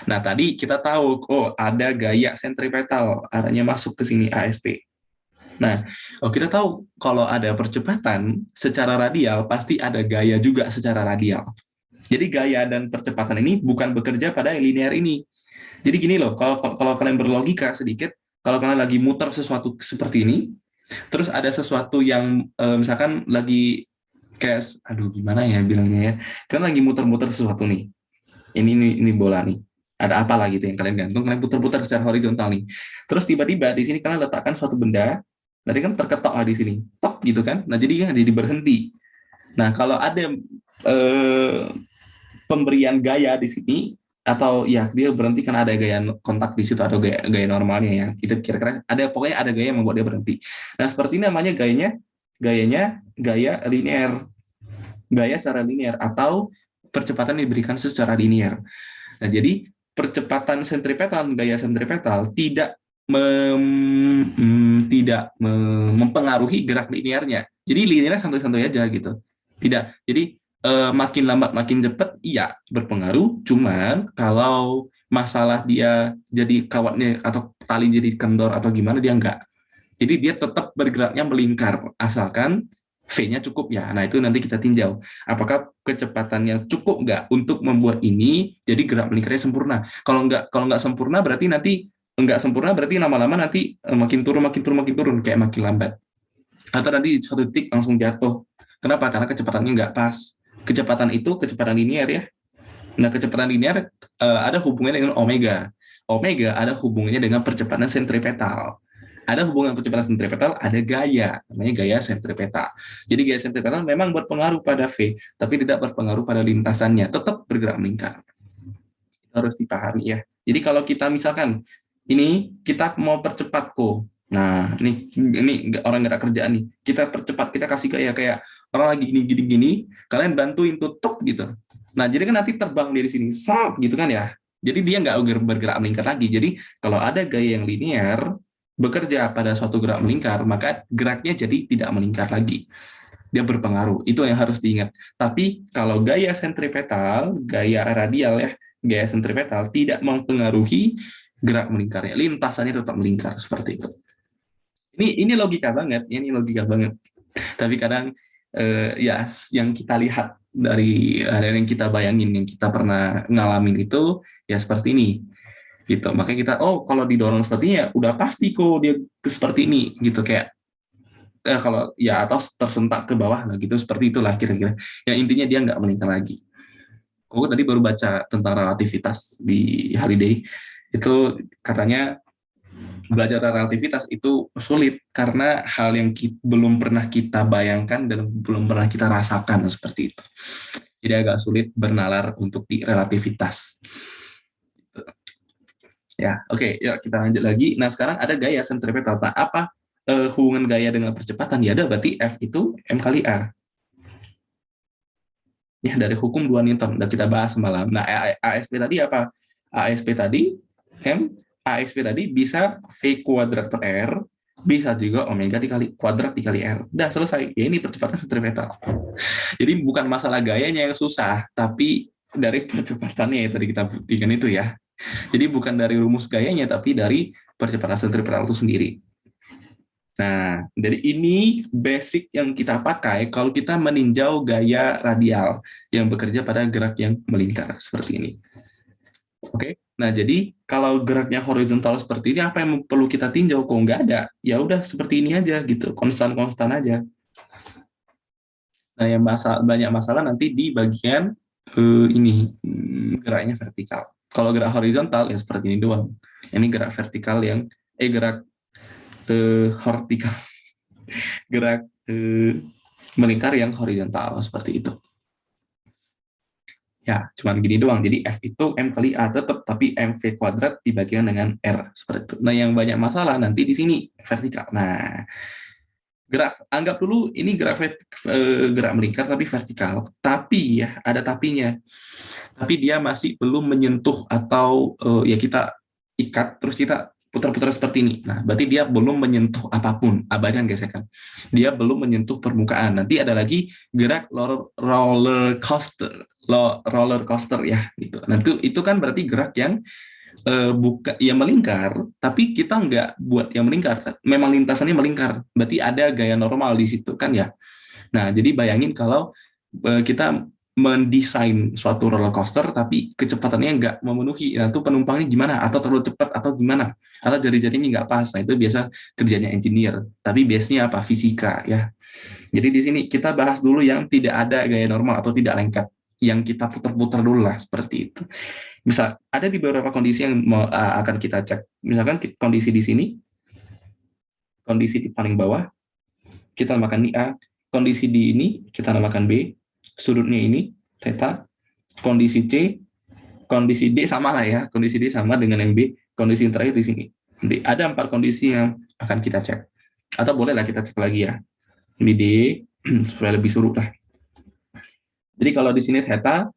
Nah, tadi kita tahu, oh ada gaya sentripetal, arahnya masuk ke sini ASP. Nah, kita tahu kalau ada percepatan secara radial, pasti ada gaya juga secara radial. Jadi gaya dan percepatan ini bukan bekerja pada linear ini. Jadi gini loh, kalau kalian berlogika sedikit, kalau kalian lagi muter sesuatu seperti ini, terus ada sesuatu yang misalkan lagi kayak, aduh gimana ya bilangnya ya, kalian lagi muter-muter sesuatu nih, ini bola nih, ada apa lah gitu yang kalian gantung, kalian putar-putar secara horizontal nih, terus tiba-tiba di sini kalian letakkan suatu benda, tadi kan terketok di sini, top gitu kan, nah jadi kan jadi berhenti. Nah kalau ada pemberian gaya di sini, atau ya dia berhenti karena ada gaya kontak di situ atau gaya normalnya ya, itu kira-kira ada, pokoknya ada gaya yang membuat dia berhenti. Nah seperti ini namanya gayanya gaya linear, gaya secara linear, atau percepatan diberikan secara linear. Nah jadi percepatan sentripetal, gaya sentripetal mempengaruhi gerak linearnya. Jadi linearnya santai-santai aja gitu. Tidak. Jadi makin lambat makin cepat iya berpengaruh, cuman kalau masalah dia jadi kawatnya atau tali jadi kendor atau gimana, dia enggak. Jadi dia tetap bergeraknya melingkar asalkan V-nya cukup ya. Nah itu nanti kita tinjau apakah kecepatannya cukup nggak untuk membuat ini jadi gerak melingkarnya sempurna. Kalau nggak sempurna berarti nanti nggak sempurna, berarti lama-lama nanti makin turun kayak makin lambat. Atau nanti suatu titik langsung jatuh. Kenapa? Karena kecepatannya nggak pas. Kecepatan itu kecepatan linear ya. Nah, kecepatan linear ada hubungannya dengan omega. Omega ada hubungannya dengan percepatan sentripetal. Ada hubungan percepatan sentripetal, ada gaya, namanya gaya sentripetal. Jadi gaya sentripetal memang berpengaruh pada V, tapi tidak berpengaruh pada lintasannya, tetap bergerak melingkar. Itu harus dipahami ya. Jadi kalau kita misalkan ini kita mau percepat kok. Nah, ini orang nggak ada kerjaan nih. Kita percepat, kita kasih gaya kayak orang lagi gini, kalian bantuin tutup gitu. Nah, jadi kan nanti terbang dari sini, sop gitu kan ya. Jadi dia nggak bergerak melingkar lagi. Jadi kalau ada gaya yang linear bekerja pada suatu gerak melingkar, maka geraknya jadi tidak melingkar lagi. Dia berpengaruh. Itu yang harus diingat. Tapi kalau gaya sentripetal, gaya radial ya, gaya sentripetal tidak mempengaruhi gerak melingkarnya. Lintasannya tetap melingkar seperti itu. Ini logika banget, ini logika banget. Tapi kadang ya yang kita lihat dari yang kita bayangin, yang kita pernah ngalamin itu ya seperti ini gitu. Makanya kita kalau didorong sepertinya udah pasti kok dia seperti ini gitu, kayak kalau ya atau tersentak ke bawah nah gitu, seperti itulah kira-kira. Yang intinya dia nggak meningkat lagi. Aku tadi baru baca tentang relativitas di Holiday, itu katanya belajar relativitas itu sulit karena hal yang belum pernah kita bayangkan dan belum pernah kita rasakan seperti itu. Jadi agak sulit bernalar untuk di relativitas. Ya, oke, yuk kita lanjut lagi. Nah, sekarang ada gaya sentripetal. Nah, apa hubungan gaya dengan percepatan, ya ada berarti F itu M kali A. Ya, dari hukum 2 Newton udah kita bahas semalam. Nah, ASP tadi apa? ASP tadi M, ASP tadi bisa V kuadrat per R, bisa juga omega dikali kuadrat dikali R. Udah selesai. Ya ini percepatan sentripetal. Jadi bukan masalah gayanya yang susah, tapi dari percepatannya yang tadi kita buktikan itu ya. Jadi bukan dari rumus gayanya, tapi dari percepatan sentripetal itu sendiri. Nah, dari ini basic yang kita pakai kalau kita meninjau gaya radial yang bekerja pada gerak yang melingkar seperti ini. Oke, nah jadi kalau geraknya horizontal seperti ini, apa yang perlu kita tinjau? Kok nggak ada? Ya udah seperti ini aja gitu, konstan-konstan aja. Nah, yang banyak masalah nanti di bagian ini geraknya vertikal. Kalau gerak horizontal ya seperti ini doang. Ini gerak vertikal yang gerak vertikal gerak melingkar yang horizontal seperti itu. Ya, cuman gini doang. Jadi F itu M kali A tetap, tapi MV kuadrat dibagikan dengan R seperti itu. Nah, yang banyak masalah nanti di sini vertikal. Nah, anggap dulu ini gerak melingkar tapi vertikal. Tapi ya ada tapinya. Tapi dia masih belum menyentuh atau ya kita ikat terus kita putar-putar seperti ini. Nah, berarti dia belum menyentuh apapun, abaikan gesekan. Dia belum menyentuh permukaan. Nanti ada lagi gerak roller coaster ya gitu. Nah, itu kan berarti gerak yang buka ya melingkar, tapi kita nggak buat yang melingkar. Memang lintasannya melingkar. Berarti ada gaya normal di situ kan ya. Nah, jadi bayangin kalau kita mendesain suatu roller coaster tapi kecepatannya nggak memenuhi, nah itu penumpangnya gimana, atau terlalu cepat atau gimana, atau jari-jarinya nggak pas. Nah itu biasa kerjanya engineer, tapi biasanya apa, fisika ya. Jadi di sini kita bahas dulu yang tidak ada gaya normal atau tidak lengkap, yang kita putar-putar dulu lah seperti itu. Bisa ada di beberapa kondisi yang akan kita cek, misalkan kondisi di sini, kondisi di paling bawah kita namakan ini A, kondisi di ini kita namakan B, sudutnya ini theta, kondisi C, kondisi D sama lah ya, kondisi D sama dengan yang B, kondisi yang terakhir di sini. D. Ada 4 kondisi yang akan kita cek. Atau bolehlah kita cek lagi ya. Ini D, supaya lebih seru lah. Jadi kalau di sini theta,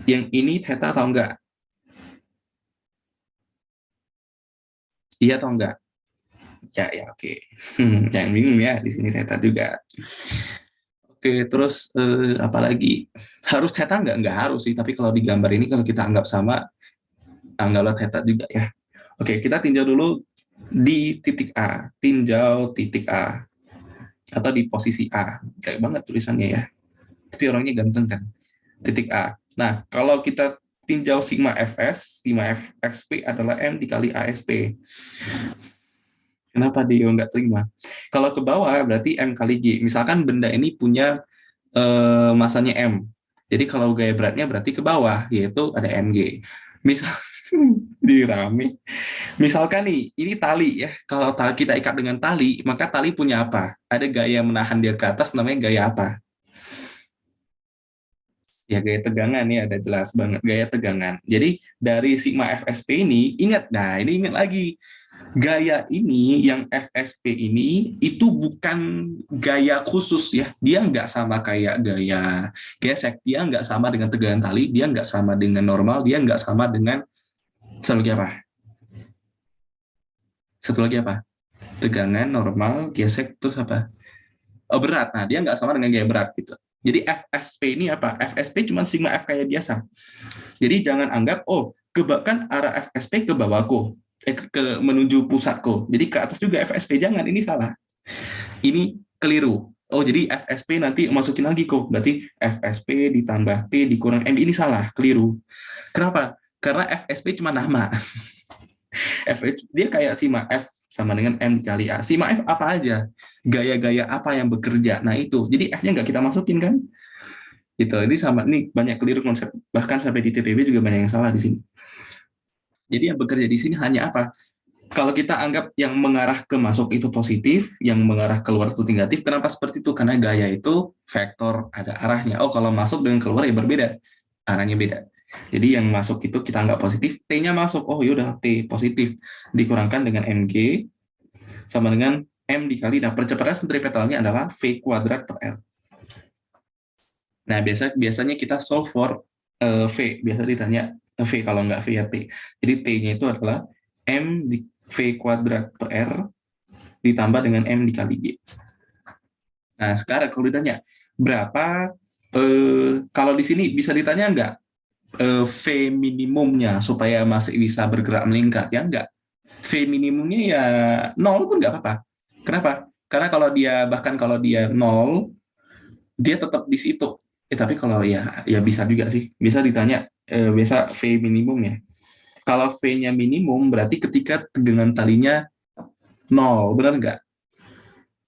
yang ini theta atau enggak? Iya atau enggak? Ya, ya oke. Jangan bingung ya, di sini theta juga. Oke, terus apa lagi? Harus theta enggak? Enggak harus sih, tapi kalau di gambar ini kalau kita anggap sama, anggaplah theta juga ya. Oke, kita tinjau dulu di titik A, tinjau titik A, atau di posisi A. Kayak banget tulisannya ya, tapi orangnya ganteng kan. Titik A. Nah, kalau kita tinjau sigma Fs, sigma Fsp adalah M dikali ASP. Kenapa dia nggak terima? Kalau ke bawah berarti M kali G. Misalkan benda ini punya masanya M. Jadi kalau gaya beratnya berarti ke bawah, yaitu ada Mg. Misal dirame. Misalkan nih, ini tali ya. Kalau kita ikat dengan tali, maka tali punya apa? Ada gaya menahan dia ke atas, namanya gaya apa? Ya gaya tegangan ya, ada jelas banget gaya tegangan. Jadi dari sigma FSP ini, ingat, nah ini ingat lagi. Gaya ini yang FSP ini itu bukan gaya khusus ya, dia nggak sama kayak gaya gesek, dia nggak sama dengan tegangan tali, dia nggak sama dengan normal, dia nggak sama dengan satu lagi apa? Satu lagi apa? Tegangan normal, gesek, terus apa? Oh, berat. Nah, dia nggak sama dengan gaya berat gitu. Jadi FSP ini apa? FSP cuma sigma F kayak biasa. Jadi jangan anggap kan arah FSP ke bawahku, menuju pusatku. Jadi ke atas juga FSP, jangan, ini salah. Ini keliru. Oh, jadi FSP nanti masukin lagi kok. Berarti FSP ditambah P dikurang M, ini salah, keliru. Kenapa? Karena FSP cuma nama. Dia kayak sigma F sama dengan M dikali A. Sigma F apa aja? Gaya-gaya apa yang bekerja? Nah itu. Jadi F-nya nggak kita masukin kan? Gitu. Ini banyak keliru konsep. Bahkan sampai di TPB juga banyak yang salah di sini. Jadi yang bekerja di sini hanya apa? Kalau kita anggap yang mengarah ke masuk itu positif, yang mengarah keluar itu negatif, kenapa seperti itu? Karena gaya itu vektor, ada arahnya. Oh, kalau masuk dengan keluar ya berbeda, arahnya beda. Jadi yang masuk itu kita anggap positif, T-nya masuk, oh yaudah T positif, dikurangkan dengan Mg sama dengan M dikali, nah percepatan sentripetalnya adalah V kuadrat per R. Nah, biasanya kita solve for V, biasa ditanya V, kalau nggak V ya T. Jadi T-nya itu adalah M di V kuadrat per R ditambah dengan M dikali G. Nah, sekarang kalau ditanya, berapa, kalau di sini bisa ditanya nggak V minimumnya supaya masih bisa bergerak melingkar? Ya nggak. V minimumnya ya 0 pun nggak apa-apa. Kenapa? Karena bahkan kalau dia 0, dia tetap di situ. Tapi kalau ya bisa juga sih. Bisa ditanya, biasa V minimum ya. Kalau V-nya minimum, berarti ketika tegangan talinya 0, benar nggak?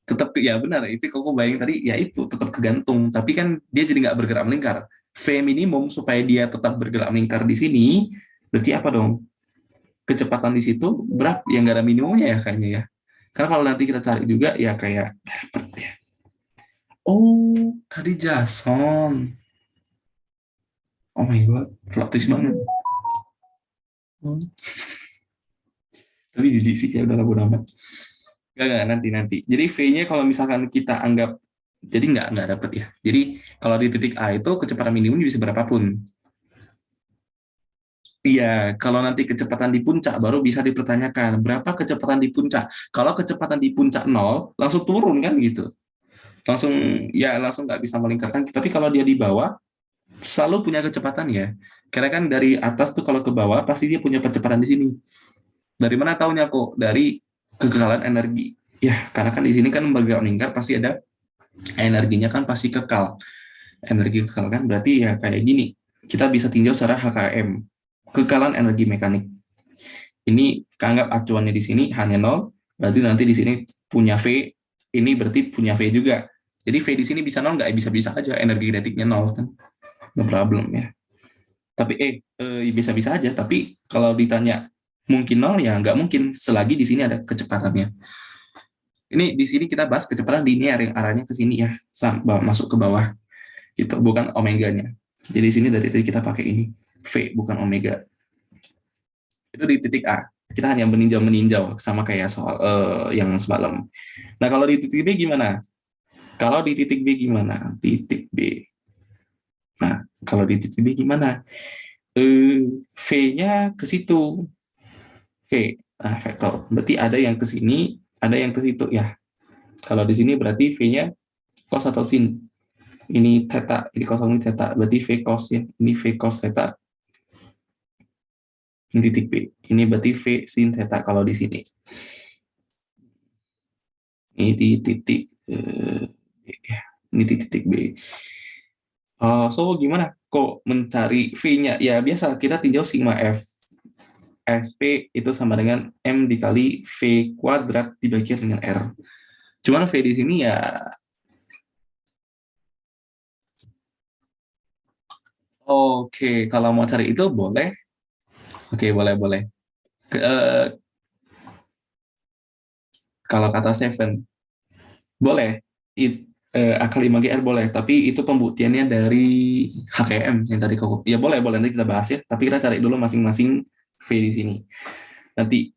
Tetap ya benar, itu kalau bayang tadi, ya itu tetap kegantung. Tapi kan dia jadi nggak bergerak melingkar. V minimum supaya dia tetap bergerak melingkar di sini, berarti apa dong? Kecepatan di situ berapa? Yang nggak ada minimumnya ya kayaknya ya. Karena kalau nanti kita cari juga ya kayak, oh tadi Jason. Oh my god, plot twist banget. Tapi jijik sih, ya udah lagu amat. Enggak, nanti. Jadi V-nya kalau misalkan kita anggap, jadi nggak dapat ya. Jadi kalau di titik A itu kecepatan minimum bisa berapapun. Iya, kalau nanti kecepatan di puncak baru bisa dipertanyakan berapa kecepatan di puncak. Kalau kecepatan di puncak 0, langsung turun kan gitu. Langsung nggak bisa melingkarkan. Tapi kalau dia di bawah, selalu punya kecepatan ya. Karena kan dari atas tuh kalau ke bawah pasti dia punya kecepatan di sini. Dari mana taunya kok? Dari kekekalan energi. Ya, karena kan di sini kan bergerak meningkat pasti ada energinya, kan pasti kekal. Energi kekal kan berarti ya kayak gini. Kita bisa tinjau secara HKM, kekekalan energi mekanik. Ini anggap acuannya di sini hanya 0, berarti nanti di sini punya V, ini berarti punya V juga. Jadi V di sini bisa 0 nggak? Bisa-bisa aja, energi kinetiknya 0 kan. No problem ya. Tapi bisa-bisa aja, tapi kalau ditanya mungkin 0 ya nggak mungkin selagi di sini ada kecepatannya. Ini di sini kita bahas kecepatan linear yang arahnya ke sini ya, masuk ke bawah gitu, bukan omeganya. Jadi di sini dari tadi kita pakai ini V bukan omega. Itu di titik A. Kita hanya meninjau sama kayak soal yang semalam. Nah, kalau di titik B gimana? Kalau di titik B gimana? Titik B. Nah, kalau di titik B gimana? V-nya ke situ. V. Nah, vektor. Berarti ada yang ke sini, ada yang ke situ ya. Kalau di sini berarti V-nya cos atau sin. Ini theta, ini cos ini theta. Berarti V cos ya. Ini V cos theta. Ini titik B. Ini berarti V sin theta kalau di sini. Ini di titik B. Ini di titik B. So gimana kok mencari V-nya? Ya biasa, kita tinjau sigma F. SP itu sama dengan M dikali V kuadrat dibagikan dengan R. Cuman V di sini ya, oke, kalau mau cari itu boleh. Oke, boleh. Kalau kata Seven, boleh. Akal 5GR boleh, tapi itu pembuktiannya dari HKM yang tadi kok. Ya boleh, nanti kita bahas ya. Tapi kita cari dulu masing-masing V di sini. Nanti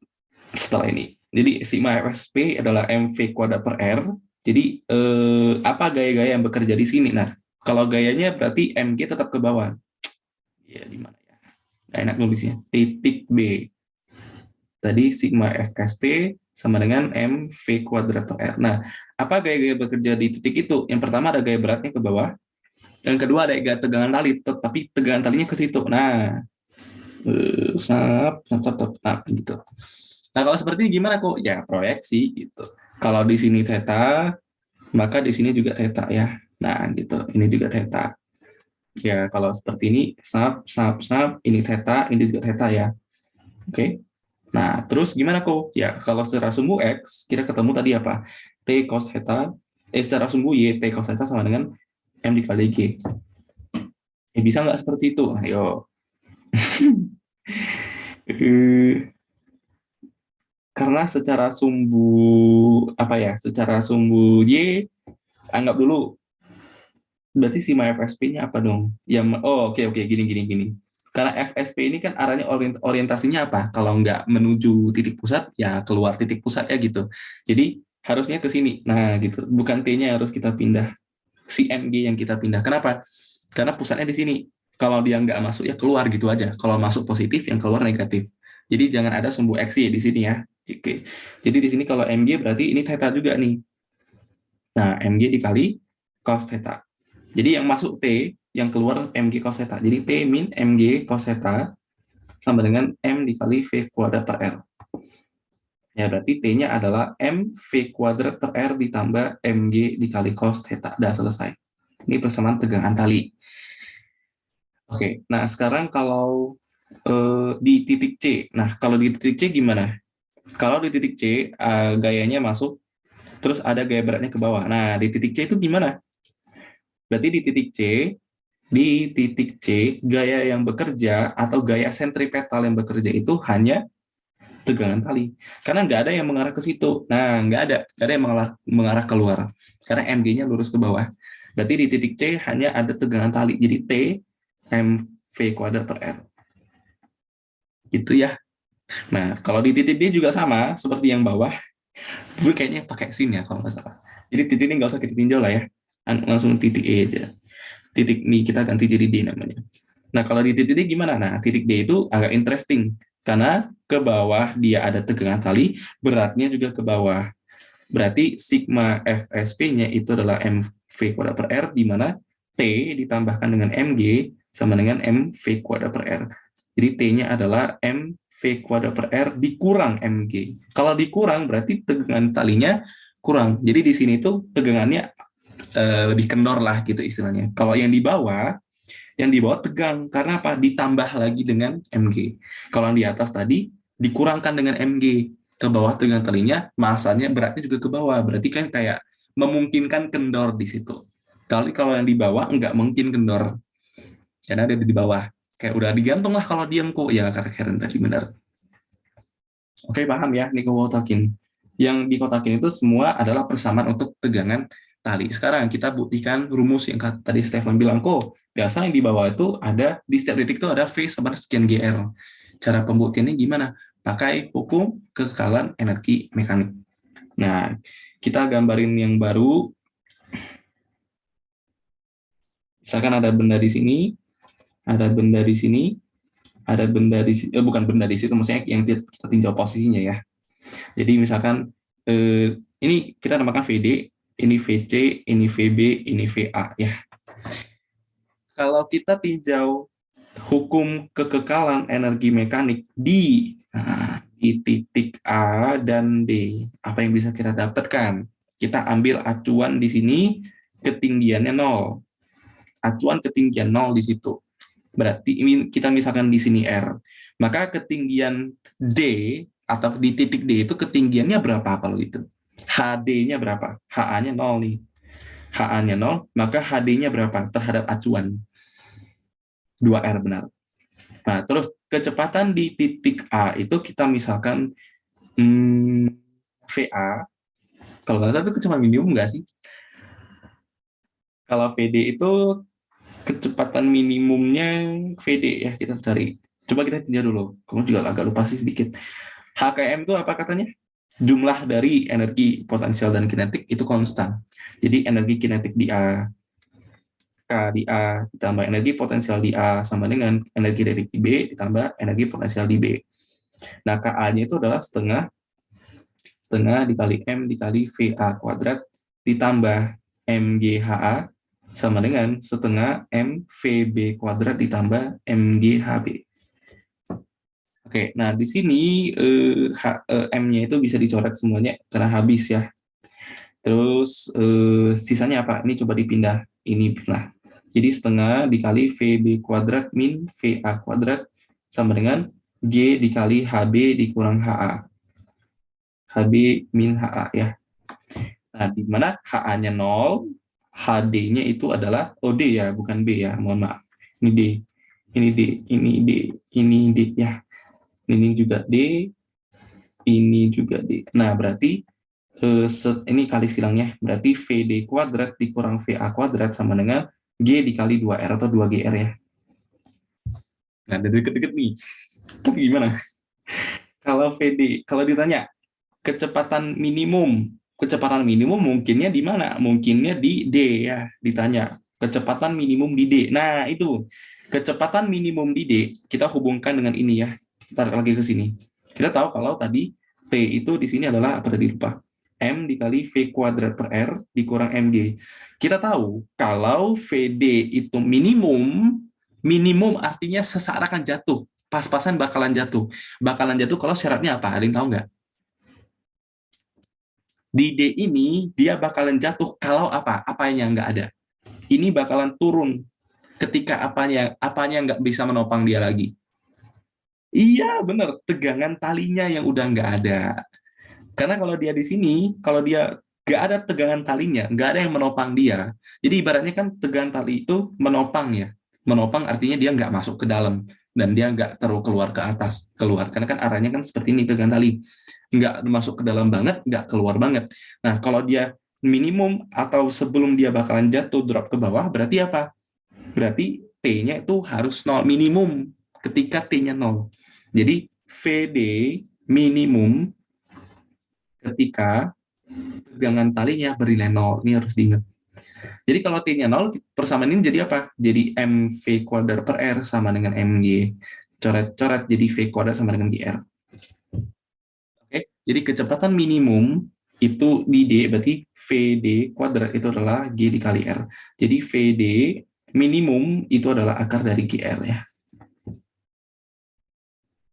setelah ini. Jadi sigma FSP adalah MV kuadrat per R. Jadi apa gaya-gaya yang bekerja di sini? Nah, kalau gayanya berarti MG tetap ke bawah. Ya di mana ya? Nggak enak nulisnya. Titik B. Tadi sigma FSP sama dengan MV kuadrat per R. Nah, apa gaya-gaya bekerja di titik itu? Yang pertama ada gaya beratnya ke bawah. Yang kedua ada gaya tegangan tali, tapi tegangan talinya ke situ. Nah, nah, gitu. Nah, kalau seperti ini gimana kok? Ya, proyeksi gitu. Kalau di sini theta, maka di sini juga theta ya. Nah, gitu. Ini juga theta. Ya, kalau seperti ini, ini theta, ini juga theta ya. Oke. Nah, terus gimana kok? Ya, kalau secara sumbu X, kita ketemu tadi apa? T cos theta, secara sumbu Y, T cos theta sama dengan M dikali G. Ya, bisa nggak seperti itu? Ayo. Karena secara sumbu secara sumbu Y, anggap dulu berarti si FSP-nya apa dong? Oke, gini. Karena FSP ini kan arahnya orientasinya apa? Kalau nggak menuju titik pusat, ya keluar titik pusat ya gitu. Jadi harusnya ke sini. Nah, gitu. Bukan T-nya harus kita pindah. Si MG yang kita pindah. Kenapa? Karena pusatnya di sini. Kalau dia nggak masuk, ya keluar gitu aja. Kalau masuk positif, yang keluar negatif. Jadi jangan ada sumbu X di sini ya. Oke. Jadi di sini kalau MG berarti ini theta juga nih. Nah, MG dikali cos theta. Jadi yang masuk T, yang keluar MG cos theta. Jadi T min MG cos theta sama dengan M dikali V kuadrat per R. Ya, berarti T-nya adalah MV kuadrat per R ditambah MG dikali cos theta. Udah selesai. Ini persamaan tegangan tali. Oke, nah sekarang kalau di titik C. Nah, kalau di titik C gimana? Kalau di titik C, gayanya masuk, terus ada gaya beratnya ke bawah. Nah, di titik C itu gimana? Berarti di titik C, gaya yang bekerja atau gaya sentripetal yang bekerja itu hanya tegangan tali. Karena nggak ada yang mengarah ke situ. Nah, nggak ada yang mengarah keluar. Karena MG-nya lurus ke bawah. Berarti di titik C hanya ada tegangan tali. Jadi T MV kuadrat per R. Gitu ya. Nah, kalau di titik D juga sama, seperti yang bawah. Gue kayaknya pakai sin ya kalau nggak salah. Jadi titik ini nggak usah kita tinjau lah ya. Langsung titik E aja. Titik ini kita ganti jadi D namanya. Nah, kalau di titik D gimana? Nah, titik D itu agak interesting. Karena ke bawah dia ada tegangan tali, beratnya juga ke bawah. Berarti sigma FSP-nya itu adalah MV kuadrat per R, di mana T ditambahkan dengan MG sama dengan MV kuadrat per R. Jadi T-nya adalah MV kuadrat per R dikurang MG. Kalau dikurang berarti tegangan talinya kurang. Jadi di sini tuh tegangannya lebih kendor lah gitu istilahnya. Kalau yang di bawah tegang karena apa? Ditambah lagi dengan Mg. Kalau yang di atas tadi dikurangkan dengan Mg, ke bawah tegangan talinya, masanya beratnya juga ke bawah. Berarti kan kayak memungkinkan kendor di situ. Tapi kalau yang di bawah enggak mungkin kendor karena ada di bawah. Kayak udah digantung lah kalau diam kok. Ya kata Karen tadi benar. Oke, paham ya, Niko kotakin. Yang dikotakin itu semua adalah persamaan untuk tegangan tali. Sekarang kita buktikan rumus yang tadi Stefan bilang, kok biasa yang di bawah itu ada, di setiap titik itu ada V sama sekian GR. Cara pembuktiannya gimana? Pakai hukum kekekalan energi mekanik. Nah, kita gambarin yang baru. Misalkan ada benda di sini, ada benda di sini, ada benda di sini, bukan benda di situ, maksudnya yang kita tinjau posisinya ya. Jadi misalkan ini kita namakan VD, ini VC, ini VB, ini VA ya. Kalau kita tinjau hukum kekekalan energi mekanik di titik A dan D, apa yang bisa kita dapatkan? Kita ambil acuan di sini, ketinggiannya 0. Acuan ketinggian 0 di situ. Berarti ini kita misalkan di sini R. Maka ketinggian D atau di titik D itu ketinggiannya berapa kalau itu? HD-nya berapa? HA-nya 0 nih. HA-nya 0, maka HD-nya berapa terhadap acuan? 2R benar. Nah, terus kecepatan di titik A itu kita misalkan VA, kalau nggak salah itu kecepatan minimum nggak sih? Kalau VD itu kecepatan minimumnya VD ya, kita cari. Coba kita tinjau dulu. Kamu juga agak lupa sih sedikit. HKM itu apa katanya? Jumlah dari energi potensial dan kinetik itu konstan. Jadi energi kinetik di A, K di A ditambah energi potensial di A sama dengan energi dari B ditambah energi potensial di B. Nah, KA-nya itu adalah setengah dikali M dikali VA kuadrat ditambah MGHA sama dengan setengah MVB kuadrat ditambah MGHB. Oke, nah di sini M-nya itu bisa dicoret semuanya karena habis ya. Terus sisanya apa? Ini coba dipindah. Ini nah. Jadi setengah dikali VB kuadrat min VA kuadrat sama dengan G dikali HB dikurang HA. HB min HA ya. Nah, di mana HA-nya 0, HD-nya itu adalah OD ya, bukan B ya, mohon maaf. Ini D, ini D, ini D, ini D ya. Ini juga D, ini juga D. Nah, berarti ini kali silangnya, berarti VD kuadrat dikurang VA kuadrat sama dengan G dikali 2R atau 2GR ya. Nah, dari deket-deket nih. Tapi gimana? Kalau VD, kalau ditanya kecepatan minimum kecepatan minimum mungkinnya di mana? Mungkinnya di D ya, ditanya. Kecepatan minimum di D. Nah, itu. Kecepatan minimum di D, kita hubungkan dengan ini ya. Kita tarik lagi ke sini. Kita tahu kalau tadi T itu di sini adalah, apa tadi lupa? M dikali V kuadrat per R dikurang MG. Kita tahu kalau VD itu minimum, minimum artinya sesaat akan jatuh. Pas-pasan bakalan jatuh. Bakalan jatuh kalau syaratnya apa? Ada yang tahu nggak? Di D ini dia bakalan jatuh kalau apa? Apanya nggak ada. Ini bakalan turun ketika apanya nggak bisa menopang dia lagi. Iya, bener. Tegangan talinya yang udah nggak ada. Karena kalau dia di sini, kalau dia nggak ada tegangan talinya, nggak ada yang menopang dia. Jadi ibaratnya kan tegangan tali itu menopang ya. Menopang artinya dia nggak masuk ke dalam dan dia nggak terus keluar ke atas, keluar. Karena kan arahnya kan seperti ini tegangan tali. Nggak masuk ke dalam banget, nggak keluar banget. Nah, kalau dia minimum atau sebelum dia bakalan jatuh drop ke bawah, berarti apa? Berarti T-nya itu harus nol minimum ketika T-nya nol. Jadi VD minimum ketika tegangan talinya bernilai nol. Ini harus diingat. Jadi kalau T-nya nol, persamaan ini jadi apa? Jadi MV kuadrat per R sama dengan MG. Coret-coret jadi V kuadrat sama dengan GR. Oke, jadi kecepatan minimum itu di D, berarti VD kuadrat itu adalah G dikali R. Jadi VD minimum itu adalah akar dari GR ya.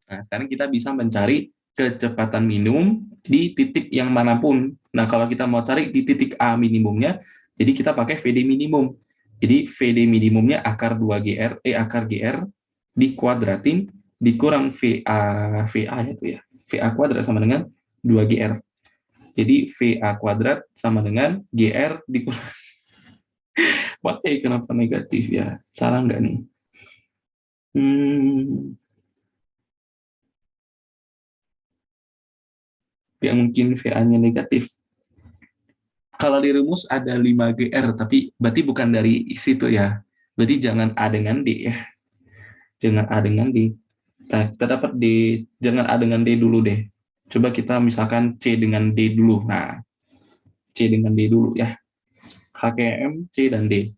Nah, sekarang kita bisa mencari kecepatan minimum di titik yang manapun. Nah, kalau kita mau cari di titik A minimumnya, jadi kita pakai VD minimum. Jadi VD minimumnya akar 2GR, akar GR dikuadratin dikurang VA itu ya. VA kuadrat sama dengan 2GR. Jadi VA kuadrat sama dengan GR dikurang. Wah, kenapa negatif ya? Salah nggak nih? Ya mungkin VA-nya negatif. Kalau di rumus ada 5GR, tapi berarti bukan dari situ ya. Berarti jangan A dengan D ya. Jangan A dengan D. Nah, kita dapat D, jangan A dengan D dulu deh. Coba kita misalkan C dengan D dulu. Nah, C dengan D dulu ya. HKM, C dan D.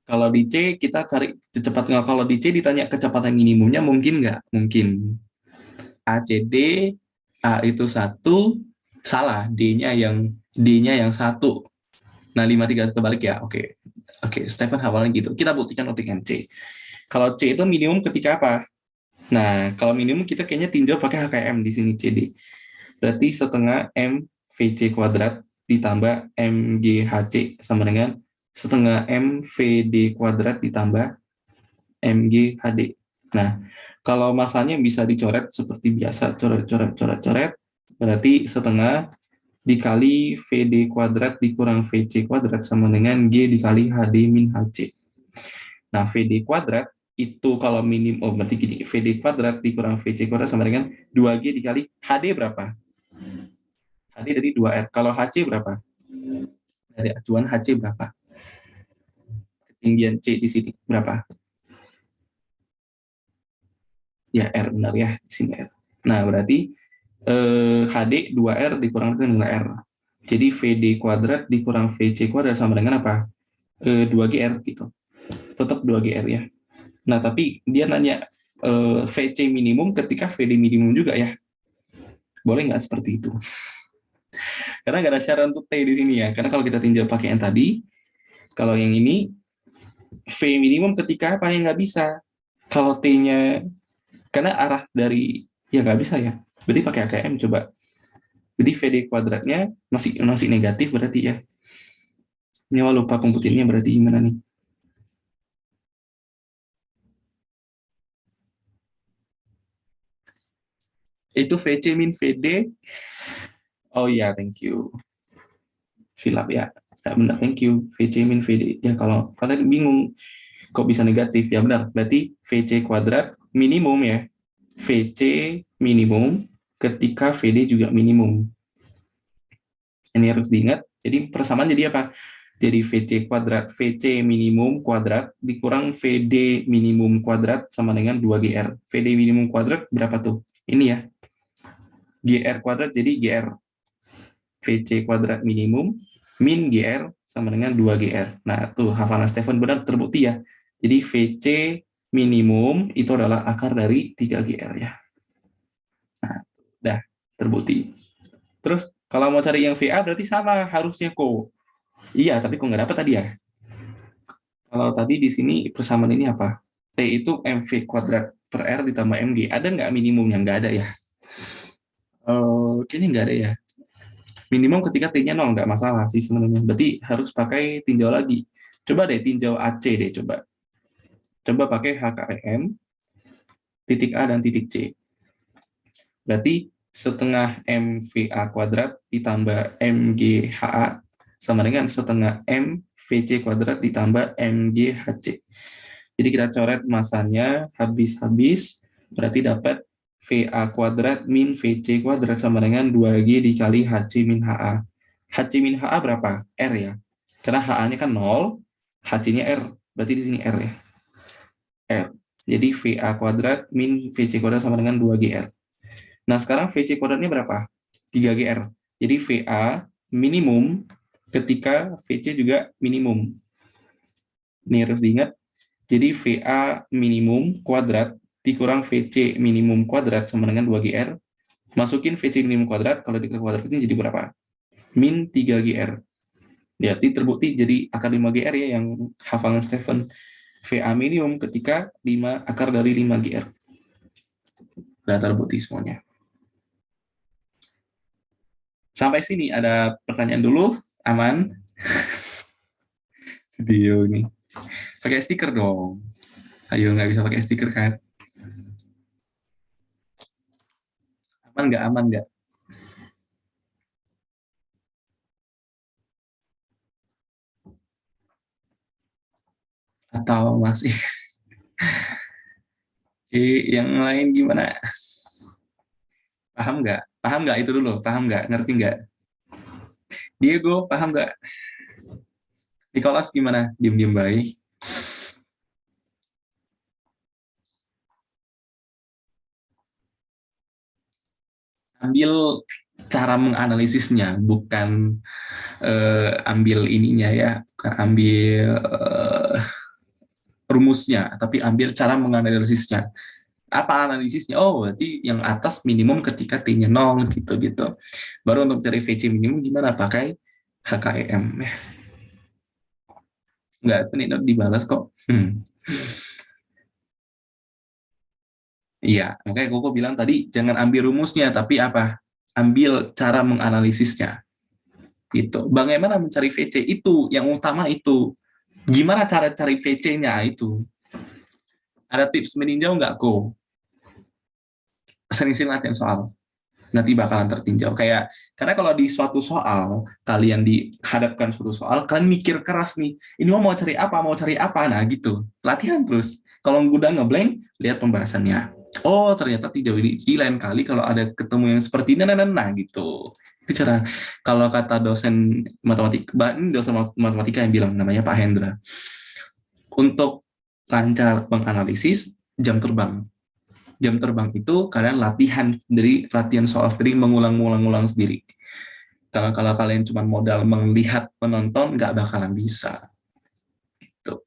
Kalau di C kita cari kecepatan. Kalau di C ditanya kecepatan minimumnya mungkin nggak? Mungkin. ACD, A itu 1, salah. D-nya yang 1. Nah, 53 kebalik ya. Oke. Oke, Stephen hafalnya gitu. Kita buktikan untuk yang C. Kalau C itu minimum ketika apa? Nah, kalau minimum kita kayaknya tinjau pakai HKM di sini CD. Berarti setengah M VC kuadrat ditambah MGHC sama dengan setengah M VD kuadrat ditambah MGHD. Nah, kalau masanya bisa dicoret seperti biasa, coret. Berarti setengah dikali VD kuadrat dikurang VC kuadrat sama dengan G dikali HD min HC. Nah, VD kuadrat itu kalau minim, berarti gini, VD kuadrat dikurang VC kuadrat sama dengan 2G dikali HD berapa? HD dari 2R. Kalau HC berapa? Dari acuan HC berapa? Ketinggian C di sini berapa? Ya, R benar ya, di sini R. Nah, berarti HD 2R dikurangkan dengan R. Jadi VD kuadrat dikurang VC kuadrat sama dengan apa? 2GR gitu. Tetap 2GR ya. Nah, tapi dia nanya VC minimum ketika VD minimum juga ya. Boleh nggak seperti itu? Karena nggak ada syarat untuk T di sini ya. Karena kalau kita tinjau pakai yang tadi, kalau yang ini, V minimum ketika apa yang nggak bisa. Kalau T-nya, karena arah dari, ya nggak bisa ya. Berarti pakai AKM coba. Jadi VD kuadratnya masih negatif berarti ya. Ini lupa komputernya berarti gimana nih? Itu VC min VD. Oh iya, thank you. Silap ya. Ya benar, thank you. VC min VD. Ya kalau kalian bingung kok bisa negatif, ya benar. Berarti VC kuadrat minimum ya. VC minimum ketika VD juga minimum. Ini harus diingat. Jadi persamaan jadi apa? Jadi VC kuadrat, VC minimum kuadrat dikurang VD minimum kuadrat sama dengan 2GR. VD minimum kuadrat berapa tuh? Ini ya. GR kuadrat jadi GR. VC kuadrat minimum min GR sama dengan 2GR. Nah, tuh hafalan Stefan benar terbukti ya. Jadi VC minimum itu adalah akar dari 3GR ya. Nah, udah terbukti. Terus kalau mau cari yang VA berarti sama harusnya kok. Iya, tapi kok nggak dapat tadi ya? Kalau tadi di sini persamaan ini apa? T itu MV kuadrat per R ditambah MG. Ada nggak minimumnya? Nggak ada ya? Kayaknya nggak ada ya. Minimum ketika T-nya 0, nggak masalah sih sebenarnya. Berarti harus pakai tinjau lagi. Coba deh tinjau AC deh, coba. Coba pakai HKM, titik A dan titik C. Berarti setengah MVA kuadrat ditambah MGHA sama dengan setengah MVC kuadrat ditambah MGHC. Jadi kita coret masanya habis-habis, berarti dapat VA kuadrat min VC kuadrat sama dengan 2G dikali HC min HA. HC min HA berapa? R ya. Karena HA-nya kan 0, HC-nya R. Berarti di sini R ya. R. Jadi VA kuadrat min VC kuadrat sama dengan 2GR. Nah, sekarang VC kuadratnya berapa? 3GR. Jadi VA minimum ketika VC juga minimum. Ini harus diingat. Jadi VA minimum kuadrat dikurang VC minimum kuadrat sama dengan 2GR. Masukin VC minimum kuadrat, kalau dikali kuadrat ini jadi berapa? Min 3GR. Berarti terbukti jadi akar 5GR ya yang hafalan Stephen. VA minimum ketika 5 akar dari 5GR. Sudah terbukti semuanya. Sampai sini ada pertanyaan dulu, aman? Video ini. Pakai stiker dong. Ayo, nggak bisa pakai stiker kan? Aman nggak? Aman nggak? Atau masih? Oke, yang lain gimana? Paham nggak? Paham nggak itu dulu? Paham nggak? Ngerti nggak? Diego, paham nggak? Nicholas gimana? Diam-diam baik. Ambil cara menganalisisnya, bukan ambil ininya ya, bukan ambil rumusnya, tapi ambil cara menganalisisnya. Apa analisisnya? Oh, berarti yang atas minimum ketika T-nya 0 gitu-gitu. Baru untuk cari VC minimum gimana? Pakai HKEM. Enggak, itu nih dibalas kok. Iya, makanya Koko bilang tadi jangan ambil rumusnya, tapi apa? Ambil cara menganalisisnya. Gitu. Bagaimana mencari VC? Itu yang utama itu. Gimana cara cari VC-nya itu? Ada tips meninjau nggak, Ko? Sering-sering latihan soal. Nanti bakalan tertinjau. Karena kalau di suatu soal, kalian dihadapkan suatu soal, kalian mikir keras nih. Ini mau cari apa? Mau cari apa? Nah, gitu. Latihan terus. Kalau udah ngeblank, lihat pembahasannya. Oh, ternyata tidak ini. Di lain kali kalau ada ketemu yang seperti ini, nah, gitu. Itu cara. Kalau kata dosen matematika, ini dosen matematika yang bilang, namanya Pak Hendra. Untuk lancar menganalisis, jam terbang. Jam terbang itu kalian latihan dari latihan soal sendiri, mengulang-ulang sendiri. Kalau kalian cuma modal melihat menonton, nggak bakalan bisa. Gitu.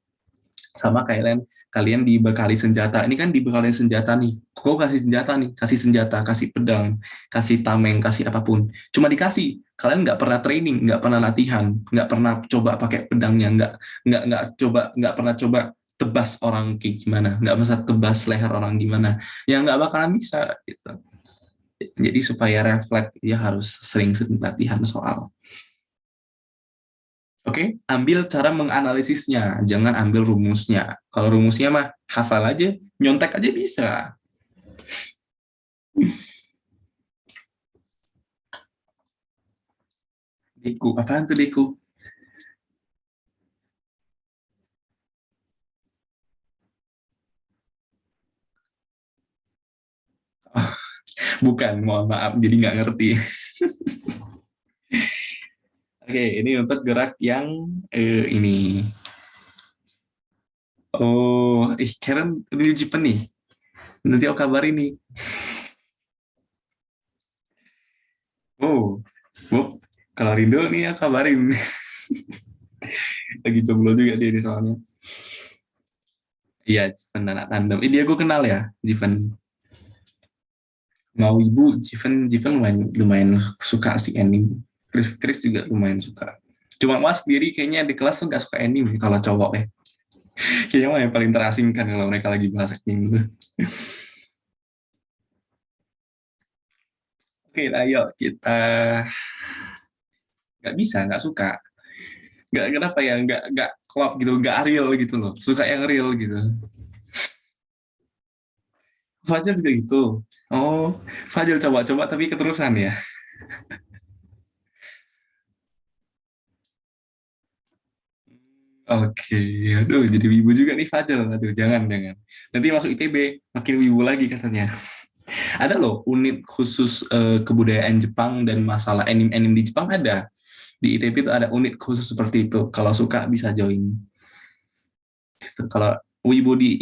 Sama kalian dibekali senjata. Ini kan dibekali senjata nih. Kok kasih senjata nih? Kasih senjata, kasih pedang, kasih tameng, kasih apapun. Cuma dikasih. Kalian nggak pernah training, nggak pernah latihan, nggak pernah coba pakai pedangnya, nggak pernah coba tebas orang kayak gimana, nggak bisa tebas leher orang gimana, ya nggak bakalan bisa gitu. Jadi supaya refleks ya harus sering-sering latihan soal. Oke, ambil cara menganalisisnya, jangan ambil rumusnya. Kalau rumusnya mah hafal aja, nyontek aja bisa. Deku, apaan tuh Deku? Bukan, mohon maaf, jadi nggak ngerti. Oke, ini untuk gerak yang ini. Oh, Karen ini Jipen nih. Nanti aku kabar ini. Oh, Bob, Kalau rindu nih ya kabarin. Lagi jomblo juga dia ini soalnya. Iya, Jiven anak tandem. Ini dia gue kenal ya, Jiven. Mau ibu, Jiven lumayan suka si anime. Chris juga lumayan suka. Cuma Mas sendiri kayaknya di kelas tuh gak suka anime kalau cowok ya. Kayaknya mah yang paling terasingkan kalau mereka lagi bahas anime gitu. Oke, ayo kita nggak bisa, nggak suka. Nggak kenapa ya, nggak klop gitu, nggak real gitu loh. Suka yang real gitu. Fajar juga gitu. Oh, Fajar coba-coba tapi keterusan ya. Oke, aduh jadi wibu juga nih Fadil. Aduh, jangan. Nanti masuk ITB, makin wibu lagi katanya. Ada loh unit khusus kebudayaan Jepang dan masalah anime-anime di Jepang ada. Di ITB itu ada unit khusus seperti itu. Kalau suka bisa join. Kalau wibu di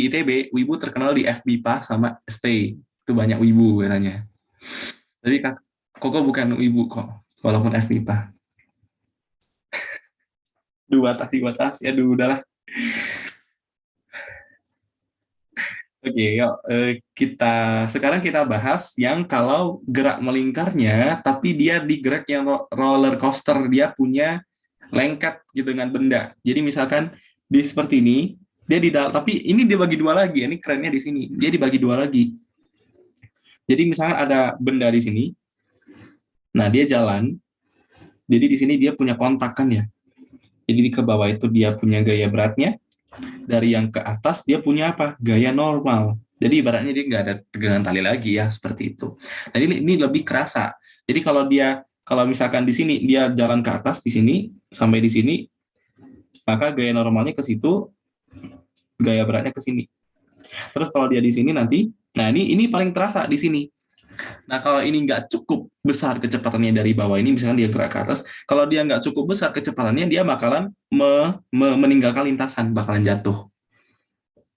ITB, wibu terkenal di FBIPA sama ST. Itu banyak wibu katanya. Jadi Koko bukan wibu kok, walaupun FBIPA. Dua tas, ya udahlah. Oke, yuk sekarang kita bahas yang kalau gerak melingkarnya, tapi dia di gerak yang roller coaster, dia punya lengket gitu dengan benda. Jadi misalkan di seperti ini, dia di dalam, tapi ini dia bagi dua lagi. Ini kerennya di sini, dia dibagi dua lagi. Jadi misalkan ada benda di sini, nah dia jalan. Jadi di sini dia punya kontak kan ya. Jadi di ke bawah itu dia punya gaya beratnya, dari yang ke atas dia punya apa? Gaya normal. Jadi ibaratnya dia nggak ada tegangan tali lagi ya, seperti itu. Nah ini lebih kerasa. Jadi kalau misalkan di sini dia jalan ke atas di sini sampai di sini, maka gaya normalnya ke situ, gaya beratnya ke sini. Terus kalau dia di sini nanti, nah ini paling terasa di sini. Nah kalau ini nggak cukup besar kecepatannya dari bawah ini, misalkan dia gerak ke atas, kalau dia nggak cukup besar kecepatannya, dia bakalan meninggalkan lintasan, bakalan jatuh.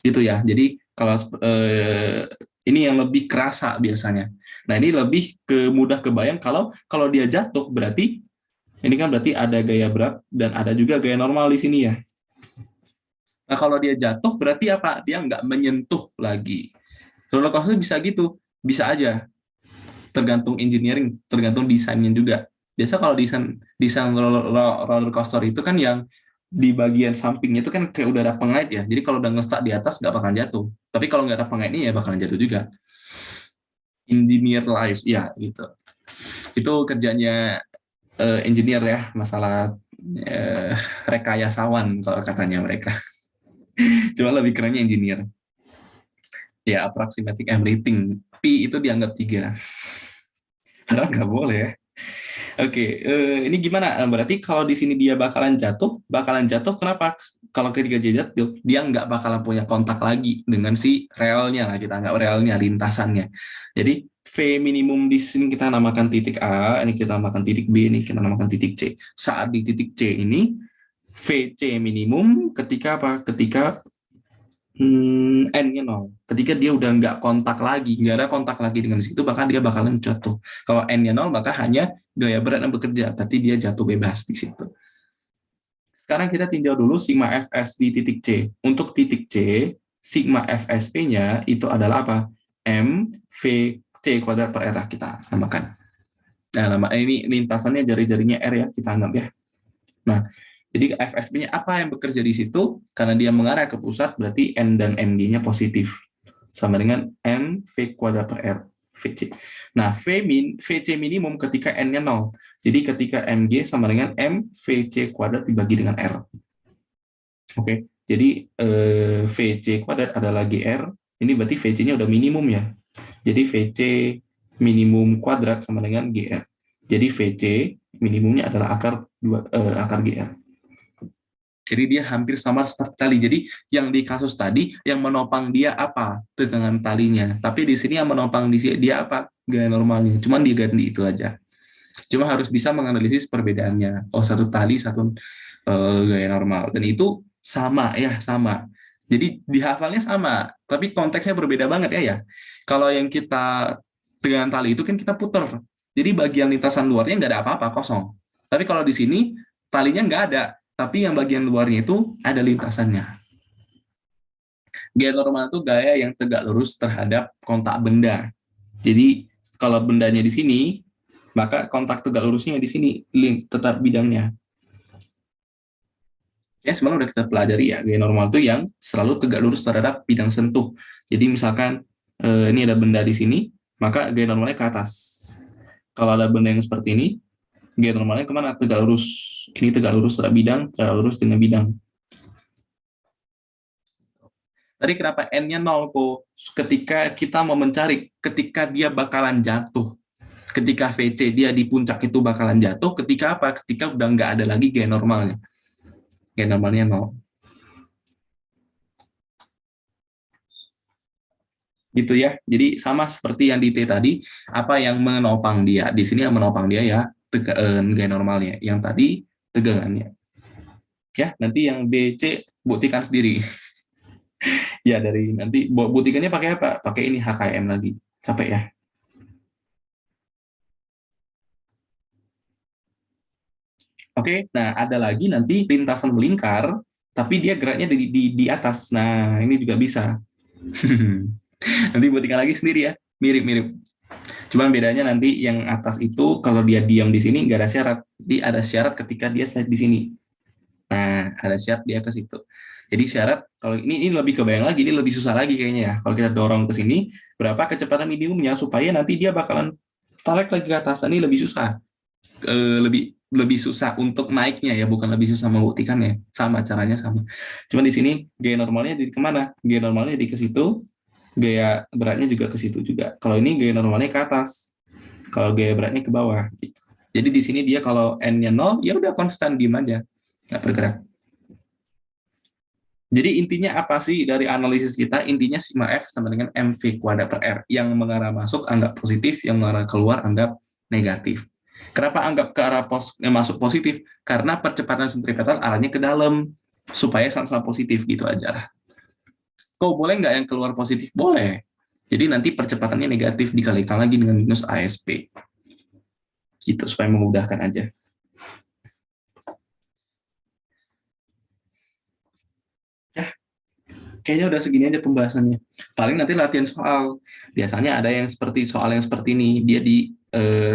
Gitu ya. Jadi kalau ini yang lebih kerasa biasanya. Nah ini lebih ke mudah kebayang kalau kalau dia jatuh berarti ini kan berarti ada gaya berat dan ada juga gaya normal di sini ya. Nah kalau dia jatuh berarti apa? Dia nggak menyentuh lagi. Roller coaster bisa gitu, bisa aja. Tergantung engineering, tergantung desainnya juga. Biasa kalau desain desain roller coaster itu kan yang di bagian sampingnya itu kan kayak udah ada pengait ya. Jadi kalau udah ngestak di atas nggak bakal jatuh. Tapi kalau nggak ada pengaitnya ya bakalan jatuh juga. Engineer life, ya gitu. Itu kerjanya engineer ya, masalah uh, rekayasawan kalau katanya mereka. Cuma lebih kerennya engineer. Ya, approximating everything. P itu dianggap 3. Padahal nggak boleh ya. Oke, ini gimana? Berarti kalau di sini dia bakalan jatuh. Kenapa? Kalau ketika dia jatuh, dia nggak bakalan punya kontak lagi dengan si relnya lah, kita anggap relnya, lintasannya. Jadi V minimum di sini kita namakan titik A, ini kita namakan titik B, ini kita namakan titik C. Saat di titik C ini, VC minimum ketika apa? Ketika N-nya 0. Ketika dia udah nggak kontak lagi, nggak ada kontak lagi dengan situ, bahkan dia bakalan jatuh. Kalau N-nya 0, maka hanya gaya berat yang bekerja, berarti dia jatuh bebas di situ. Sekarang kita tinjau dulu sigma Fs di titik C. Untuk titik C, sigma Fsp-nya itu adalah apa? M V C kuadrat per R kita namakan. Nah, ini lintasannya jari-jarinya R ya, kita anggap ya. Nah, jadi FSP-nya apa yang bekerja di situ? Karena dia mengarah ke pusat, berarti N dan MG-nya positif. Sama dengan M V kuadrat per R, VC. Nah, VC minimum ketika N-nya 0. Jadi ketika MG sama dengan M VC kuadrat dibagi dengan R. Oke, jadi VC kuadrat adalah GR. Ini berarti VC-nya udah minimum ya. Jadi VC minimum kuadrat sama dengan GR. Jadi VC minimumnya adalah akar GR. Jadi dia hampir sama seperti tali. Jadi yang di kasus tadi yang menopang dia apa? Tegangan talinya. Tapi di sini yang menopang dia apa? Gaya normalnya. Cuman diganti itu aja. Cuma harus bisa menganalisis perbedaannya. Oh, satu tali, satu gaya normal. Dan itu sama ya, sama. Jadi dihafalnya sama, tapi konteksnya berbeda banget ya. Kalau yang kita tegangan tali itu kan kita putar. Jadi bagian lintasan luarnya nggak ada apa-apa, kosong. Tapi kalau di sini talinya nggak ada, tapi yang bagian luarnya itu ada lintasannya. Gaya normal itu gaya yang tegak lurus terhadap kontak benda. Jadi kalau bendanya di sini, maka kontak tegak lurusnya di sini, tetap bidangnya. Ya sebenarnya udah kita pelajari ya, gaya normal itu yang selalu tegak lurus terhadap bidang sentuh. Jadi misalkan ini ada benda di sini, maka gaya normalnya ke atas. Kalau ada benda yang seperti ini, gaya normalnya kemana? Tegak lurus. Ini tegak lurus terhadap bidang, tegak lurus dengan bidang. Tadi kenapa N-nya 0, Po? Ketika kita mau mencari, ketika dia bakalan jatuh. Ketika VC dia di puncak itu bakalan jatuh, ketika apa? Ketika udah nggak ada lagi gaya normalnya. Gaya normalnya 0. Gitu ya. Jadi sama seperti yang di T tadi, apa yang menopang dia. Di sini yang menopang dia ya gaya normalnya. Yang tadi tegangannya. Ya, nanti yang B, C buktikan sendiri. Ya, dari nanti buktikannya pakai apa? Pakai ini HKM lagi. Capek ya. Oke, nah ada lagi nanti lintasan melingkar, tapi dia geraknya di atas. Nah, ini juga bisa. Nanti buktikan lagi sendiri ya. Mirip-mirip. Cuman bedanya nanti yang atas itu kalau dia diam di sini nggak ada syarat. Jadi ada syarat ketika dia di sini. Nah, ada syarat dia ke situ. Jadi syarat kalau ini lebih kebayang lagi, ini lebih susah lagi kayaknya ya. Kalau kita dorong ke sini, berapa kecepatan minimumnya supaya nanti dia bakalan tarik lagi ke atas. Ini lebih susah. Lebih lebih susah untuk naiknya ya, bukan lebih susah membuktikannya. Sama caranya sama. Cuman di sini gaya normalnya di kemana? Gaya normalnya di ke situ, gaya beratnya juga ke situ juga. Kalau ini gaya normalnya ke atas. Kalau gaya beratnya ke bawah gitu. Jadi di sini dia kalau n-nya 0 ya udah konstan diem aja, nggak bergerak. Jadi intinya apa sih dari analisis kita? Intinya sigma F sama dengan mv kuadrat per R. Yang mengarah masuk anggap positif, yang mengarah keluar anggap negatif. Kenapa anggap ke arah masuk positif? Karena percepatan sentripetal arahnya ke dalam supaya sama-sama positif gitu aja. Kok boleh nggak yang keluar positif? Boleh. Jadi nanti percepatannya negatif dikalikan lagi dengan minus ASP. Gitu supaya memudahkan aja. Ya, kayaknya udah segini aja pembahasannya. Paling nanti latihan soal. Biasanya ada yang seperti soal yang seperti ini. Dia di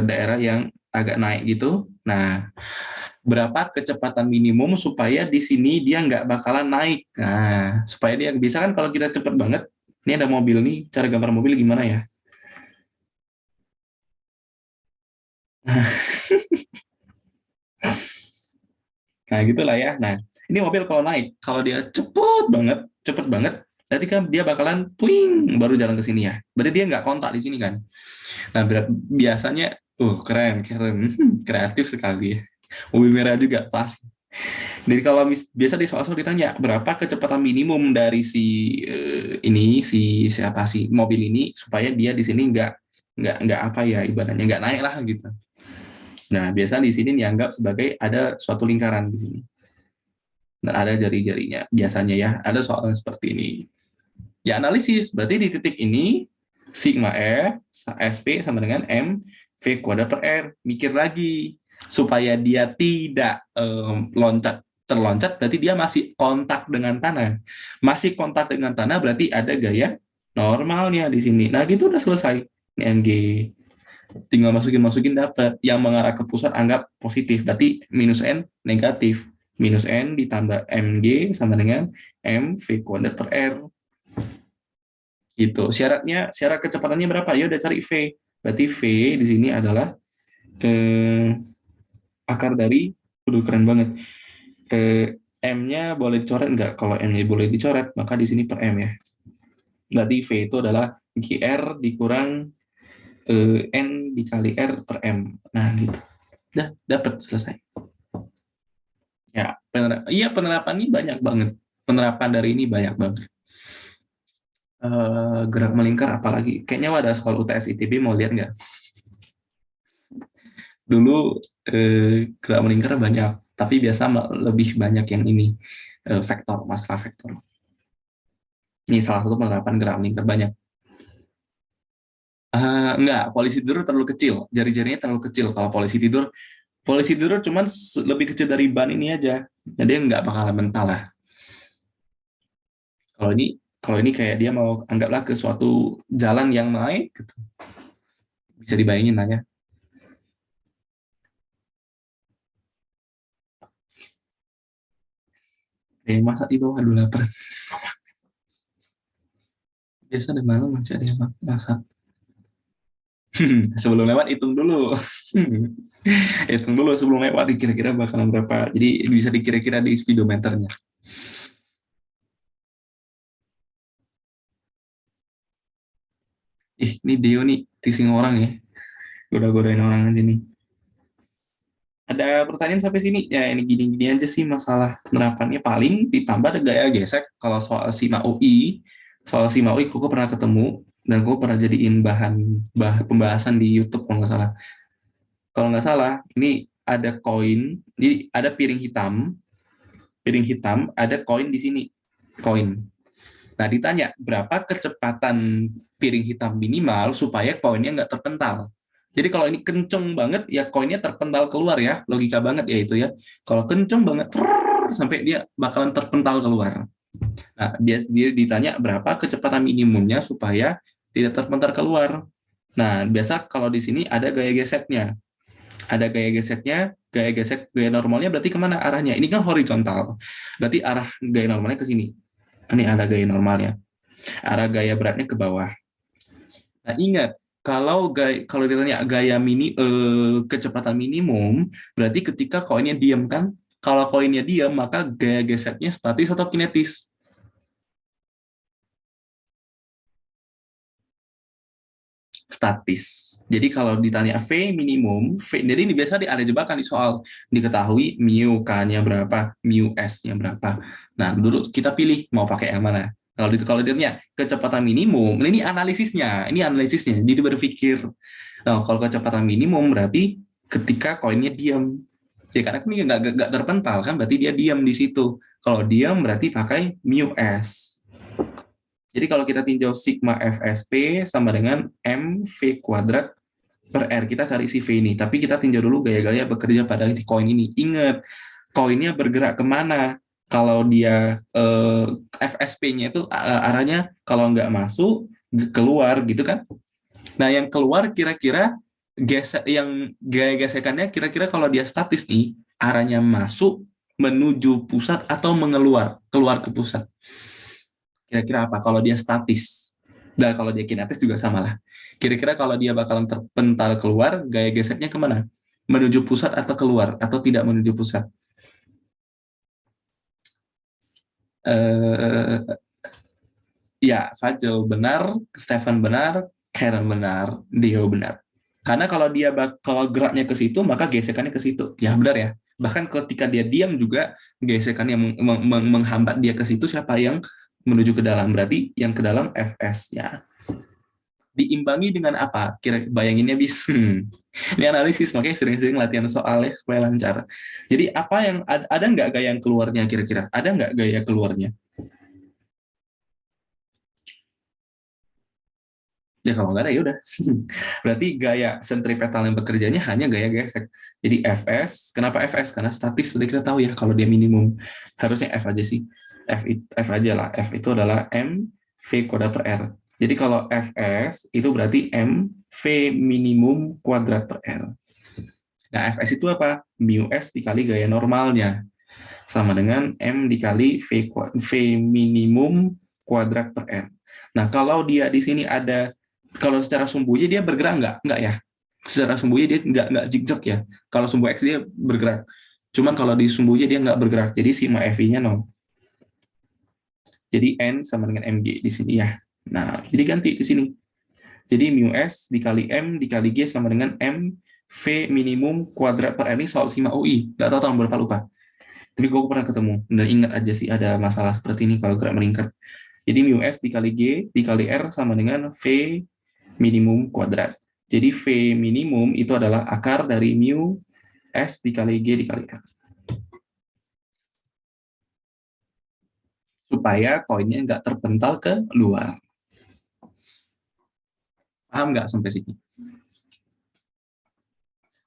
daerah yang agak naik gitu. Nah, berapa kecepatan minimum supaya di sini dia nggak bakalan naik. Nah, supaya dia bisa kan kalau kita cepet banget, ini ada mobil nih, cara gambar mobil gimana ya? Nah, gitulah ya. Nah, ini mobil kalau naik, kalau dia cepet banget, nanti kan dia bakalan twing baru jalan ke sini ya. Berarti dia nggak kontak di sini kan. Nah, biasanya, keren, keren, kreatif sekali ya. Mobil merah juga pas. Jadi kalau biasa di soal-soal ditanya berapa kecepatan minimum dari si ini si siapa sih mobil ini supaya dia di sini nggak apa ya ibaratnya nggak naik lah gitu. Nah biasa di sini dianggap sebagai ada suatu lingkaran di sini dan ada jari-jarinya biasanya ya ada soal seperti ini. Ya analisis berarti di titik ini sigma F SP sama dengan M V kuadrat per R. Mikir lagi supaya dia tidak loncat terloncat berarti dia masih kontak dengan tanah. Masih kontak dengan tanah berarti ada gaya normalnya di sini. Nah, gitu udah selesai. Ini MG tinggal masukin dapat yang mengarah ke pusat anggap positif. Berarti minus N negatif. Minus N ditambah MG sama dengan M V kuadrat per R. Gitu. Syarat kecepatannya berapa? Ya udah cari V. Berarti V di sini adalah eh, akar dari, keren banget. M-nya boleh dicoret nggak? Kalau M-nya boleh dicoret, maka di sini per M ya. Berarti V itu adalah GR dikurang N dikali R per M. Nah, gitu. Udah, dapat selesai. Ya, penerapan ini banyak banget. Penerapan dari ini banyak banget. Gerak melingkar apalagi. Kayaknya ada soal UTS ITB mau lihat nggak? Dulu gerak melingkar banyak, tapi biasa lebih banyak yang ini vektor, masalah vektor. Ini salah satu penerapan gerak melingkar banyak. Enggak, polisi tidur terlalu kecil, jari-jarinya terlalu kecil. Kalau polisi tidur cuman lebih kecil dari ban ini aja, jadi nggak bakalan mental lah. Kalau ini kalau ini kayak dia mau anggaplah ke suatu jalan yang naik, gitu. Bisa dibayangin lah ya. Masa di bawah, aduh lapar. Biasa ada malam masih ada yang masak. Sebelum lewat hitung dulu. Hitung dulu sebelum lewat kira-kira bakalan berapa. Jadi bisa dikira-kira di speedometernya. Ini Deo nih teasing orang ya. Goda-godain orang aja nih. Ada pertanyaan sampai sini? Ya ini gini-gini aja sih masalah penerapannya. Paling ditambah ada gaya gesek. Kalau soal SIMA UI, aku pernah ketemu dan aku pernah jadiin bahan pembahasan di YouTube kalau nggak salah. Kalau nggak salah, ini ada koin, jadi ada piring hitam, ada koin di sini, koin. Nah, ditanya berapa kecepatan piring hitam minimal supaya koinnya nggak terpental. Jadi kalau ini kenceng banget, ya koinnya terpental keluar ya, logika banget ya itu ya. Kalau kenceng banget, sampai dia bakalan terpental keluar. Nah, dia ditanya berapa kecepatan minimumnya supaya tidak terpental keluar. Nah, biasa kalau di sini ada gaya geseknya. Ada gaya geseknya, gaya gesek, gaya normalnya berarti kemana arahnya? Ini kan horizontal, berarti arah gaya normalnya ke sini. Ini ada gaya normalnya, arah gaya beratnya ke bawah. Nah ingat, kalau ditanya gaya kecepatan minimum, berarti ketika koinnya diam kan? Kalau koinnya diam, maka gaya geseknya statis atau kinetis? Statis. Jadi kalau ditanya V minimum, jadi ini biasa ada jebakan di soal, diketahui mu K-nya berapa, mu S-nya berapa. Nah, dulu kita pilih mau pakai yang mana. Kalau ditanya kecepatan minimum, ini analisisnya. Jadi berpikir, nah, kalau kecepatan minimum berarti ketika koinnya diam. Ya karena ini nggak terpental kan, berarti dia diam di situ. Kalau diam berarti pakai mu S. Jadi kalau kita tinjau sigma FSP sama dengan MV kuadrat per R. Kita cari si V ini. Tapi kita tinjau dulu gaya-gaya bekerja pada di koin ini. Ingat, koinnya bergerak kemana? Kalau dia FSP-nya itu arahnya kalau nggak masuk, keluar gitu kan. Nah yang keluar kira-kira yang gaya gesekannya kira-kira kalau dia statis nih, arahnya masuk, menuju pusat atau keluar ke pusat. Kira-kira apa kalau dia statis? Dan kalau dia kinetis juga sama lah. Kira-kira kalau dia bakalan terpental keluar, gaya geseknya kemana? Menuju pusat atau keluar? Atau tidak menuju pusat? Eh, ya, Fajel benar, Stefan benar, Karen benar, Dio benar. Karena kalau geraknya ke situ, maka gesekannya ke situ. Ya benar ya. Bahkan ketika dia diam juga, gesekannya menghambat dia ke situ, siapa yang menuju ke dalam? Berarti yang ke dalam FS-nya. Diimbangi dengan apa? Kira bayanginnya bisa. Ini analisis, makanya sering-sering latihan soalnya supaya lancar. Jadi apa yang ada nggak gaya yang keluarnya kira-kira? Ada nggak gaya keluarnya? Ya kalau nggak ada ya udah. Berarti gaya sentripetal yang bekerjanya hanya gaya gesek. Jadi Fs, kenapa Fs? Karena statis, tadi kita tahu ya kalau dia minimum. Harusnya F aja sih. F aja lah. F itu adalah M V kuadrat per R. Jadi kalau Fs itu berarti M V minimum kuadrat per R. Nah, Fs itu apa? Mu S dikali gaya normalnya. Sama dengan M dikali V minimum kuadrat per R. Nah, kalau dia di sini kalau secara sumbunya dia bergerak nggak? Nggak ya. Secara sumbunya dia nggak zigzag ya. Kalau sumbu X dia bergerak. Cuman kalau di sumbunya dia nggak bergerak. Jadi sigma FI-nya 0. Jadi N sama dengan MG di sini ya. Nah, jadi ganti di sini. Jadi mu S dikali M dikali G sama dengan M V minimum kuadrat per R. Ini soal SIMA UI. Nggak tahu tahun berapa, lupa. Tapi gue pernah ketemu. Dan ingat aja sih ada masalah seperti ini kalau gerak meningkat. Jadi mu S dikali G dikali R sama dengan V minimum kuadrat. Jadi V minimum itu adalah akar dari mu S dikali G dikali R. Supaya koinnya nggak terpental ke luar. Paham nggak sampai sini?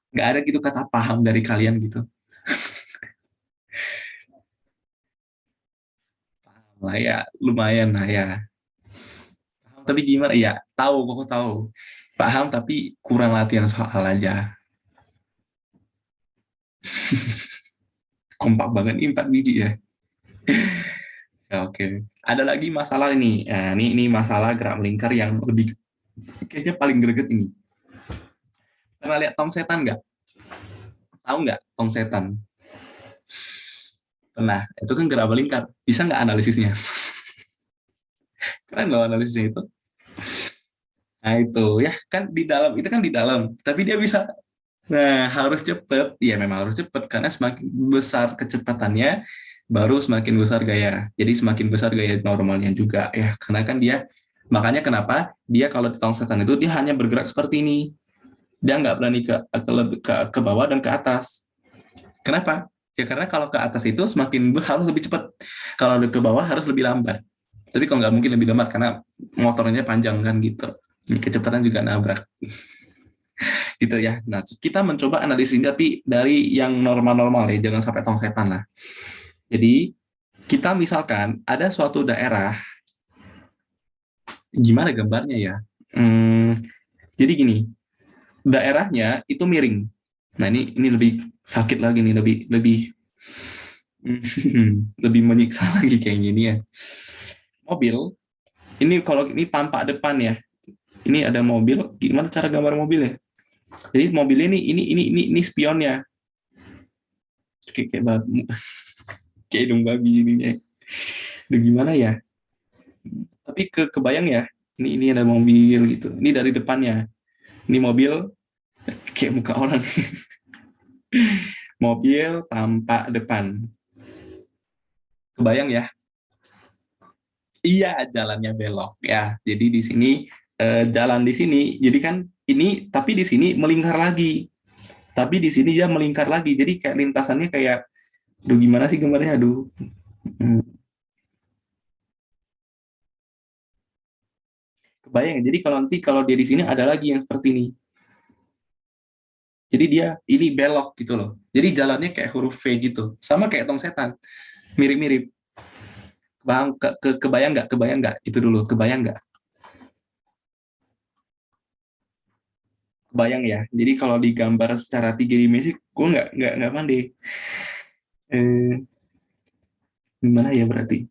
Nggak ada gitu kata paham dari kalian gitu. Paham lah ya, lumayan lah ya. Paham tapi gimana? Ya, tahu, kok tahu. Paham tapi kurang latihan soal aja. Kompak banget nih 4 biji ya. Ya, oke. Ada lagi masalah ini. Nah, ini masalah gerak melingkar yang lebih kayaknya paling greget ini. Pernah lihat tong setan nggak? Tahu nggak tong setan? Pernah. Itu kan gerak melingkar. Bisa nggak analisisnya? Keren loh analisisnya itu. Nah itu ya kan di dalam itu kan di dalam, tapi dia bisa. Nah harus cepet, ya memang harus cepet karena semakin besar kecepatannya, baru semakin besar gaya. Jadi semakin besar gaya normalnya juga ya, karena kan dia makanya kenapa dia kalau di tong setan itu dia hanya bergerak seperti ini, dia nggak berani ke bawah dan ke atas. Kenapa? Ya karena kalau ke atas itu semakin harus lebih cepat, kalau ke bawah harus lebih lambat. Tapi kalau nggak mungkin lebih lambat karena motornya panjang kan gitu. Kecepatan juga nabrak gitu ya. Nah, kita mencoba analisis ini tapi dari yang normal-normal ya, jangan sampai tong setan lah. Jadi, kita misalkan ada suatu daerah, gimana gambarnya ya? Hmm, jadi gini, daerahnya itu miring. Nah, ini lebih sakit lagi nih, lebih lebih lebih menyiksa lagi kayak gini ya. Mobil, ini kalau ini tampak depan ya. Ini ada mobil, gimana cara gambar mobil ya? Jadi mobilnya ini spionnya. Kayak kayak hidung babi jadinya. Udah gimana ya? Tapi kebayang ya, ini ada mobil gitu. Ini dari depannya. Ini mobil kayak muka orang. Mobil tampak depan. Kebayang ya? Iya, jalannya belok ya. Jadi di sini jalan di sini. Jadi kan ini tapi di sini melingkar lagi. Tapi di sini dia melingkar lagi. Jadi kayak lintasannya kayak aduh gimana sih gambarnya? Aduh. Hmm, kebayang. Jadi kalau nanti kalau dia di sini ada lagi yang seperti ini. Jadi dia ini belok gitu loh. Jadi jalannya kayak huruf V gitu. Sama kayak tong setan. Mirip-mirip. Kebayang nggak? Kebayang nggak? Itu dulu. Kebayang nggak? Kebayang ya. Jadi kalau digambar secara 3 dimensi, gue nggak pandai. Eh, gimana ya berarti?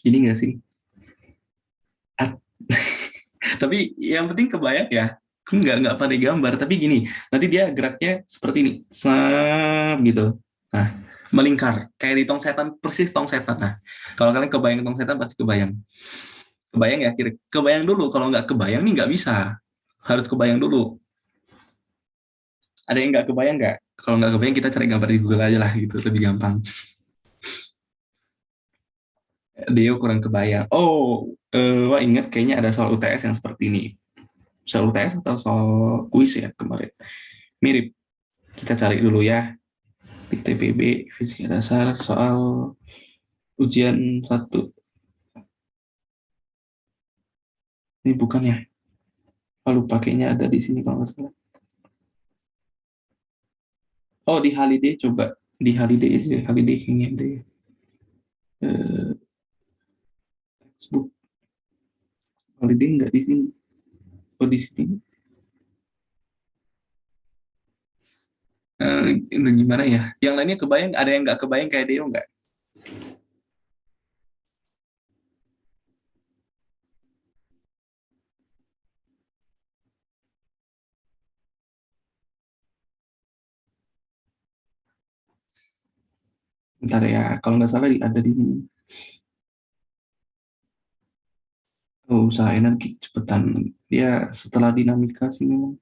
Gini nggak sih? Ah, tapi yang penting kebayang ya. Gue nggak pandai gambar. Tapi gini, nanti dia geraknya seperti ini, snap gitu. Nah, melingkar kayak di tong setan, persis tong setan. Nah, kalau kalian kebayang tong setan pasti kebayang. Kebayang ya, kira kebayang dulu. Kalau nggak kebayang nih nggak bisa. Harus kebayang dulu. Ada yang nggak kebayang nggak? Kalau nggak kebayang kita cari gambar di Google aja lah gitu, lebih gampang. Deo kurang kebayang. Oh, wah ingat kayaknya ada soal UTS yang seperti ini. Soal UTS atau soal kuis ya kemarin. Mirip. Kita cari dulu ya. PTPB, Fisika Dasar, soal ujian satu. Ini bukan ya? Lalu pakainya ada di sini kalau nggak salah. Oh, di Holiday coba. Di Holiday aja. Holiday kayaknya ada ya. Textbook. Holiday nggak di sini. Oh, di sini. Itu gimana ya? Yang lainnya kebayang, ada yang nggak kebayang kayak Deo nggak? Bentar ya, kalau nggak salah ada di sini. Oh, usaha energi cepetan. Dia setelah dinamika sih memang.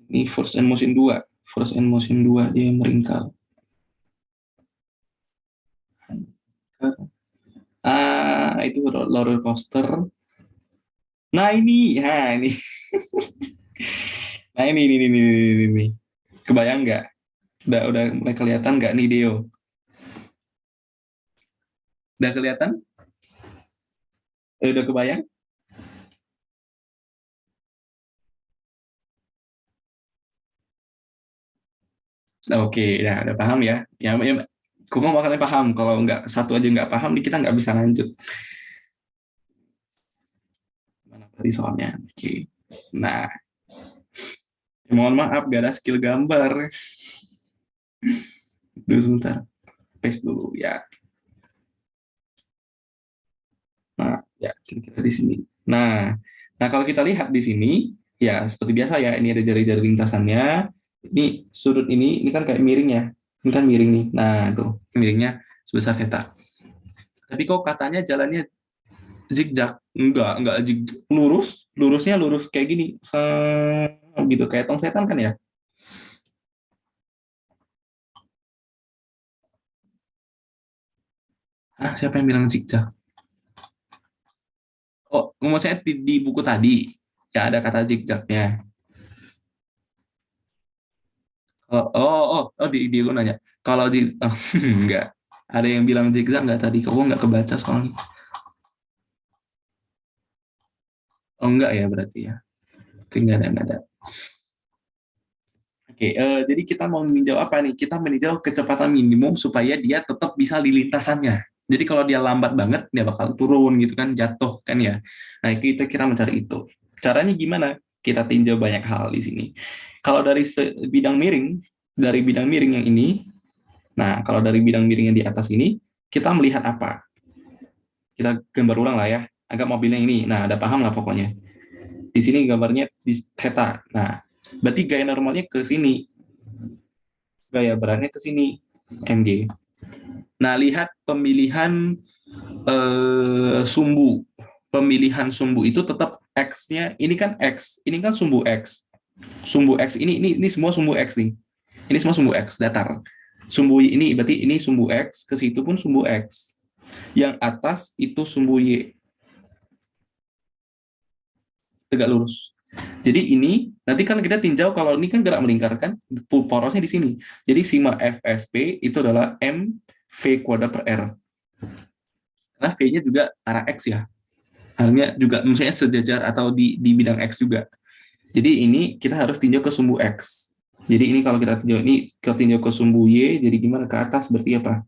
Ini Force and Motion 2. Force and Motion 2 dia meringkal. Itu roller coaster. Nah ini, ya ini. Nah ini. Kebayang nggak? Udah mulai kelihatan nggak nih Deo? Udah kelihatan? Udah kebayang? Nah, oke, udah paham ya. Ya, aku mau kalian paham. Kalau nggak satu aja nggak paham, kita nggak bisa lanjut. Mana tadi soalnya? Oke. Nah, mohon maaf, gak ada skill gambar. Dulu sebentar, paste dulu ya. Nah, ya kira-kira di sini. Nah, nah kalau kita lihat di sini, ya seperti biasa ya, ini ada jari-jari lintasannya. Ini sudut ini kan kayak miring ya. Ini kan miring nih. Nah, tuh miringnya sebesar theta. Tapi kok katanya jalannya zigzag? Enggak zigzag. Lurusnya lurus kayak gini. Gitu kayak tong setan kan ya? Ah, siapa yang bilang zigzag? Oh, maksudnya di buku tadi ya ada kata zigzagnya. Di gue nanya. Kalau oh, enggak. Ada yang bilang zigzag nggak tadi? Kok nggak kebaca soalnya. Oh enggak ya berarti ya. Oke, nggak ada. Oke, jadi kita mau meninjau apa nih? Kita meninjau kecepatan minimum supaya dia tetap bisa di lintasannya. Jadi kalau dia lambat banget, dia bakal turun gitu kan, jatuh kan ya. Nah, itu kita kira mencari itu. Caranya gimana? Kita tinjau banyak hal di sini. Kalau dari dari bidang miring yang ini, nah kalau dari bidang miring yang di atas ini, kita melihat apa? Kita gambar ulang lah ya. Agak mobilnya ini. Nah, ada paham lah pokoknya. Di sini gambarnya di theta. Nah, berarti gaya normalnya ke sini, gaya beratnya ke sini, mg. Nah, lihat pemilihan sumbu. Pemilihan sumbu itu tetap x-nya, ini kan x, ini kan sumbu x. Sumbu x ini semua sumbu x nih. Ini semua sumbu x datar. Sumbu ini berarti ini sumbu x, ke situ pun sumbu x. Yang atas itu sumbu y, tegak lurus. Jadi ini nanti kan kita tinjau kalau ini kan gerak melingkar kan, porosnya di sini. Jadi sigma FSP itu adalah M V kuadrat per R. Karena V-nya juga arah X ya. Halnya juga misalnya sejajar atau di bidang X juga. Jadi ini kita harus tinjau ke sumbu X. Jadi ini kalau kita tinjau ke sumbu Y, jadi gimana ke atas berarti apa?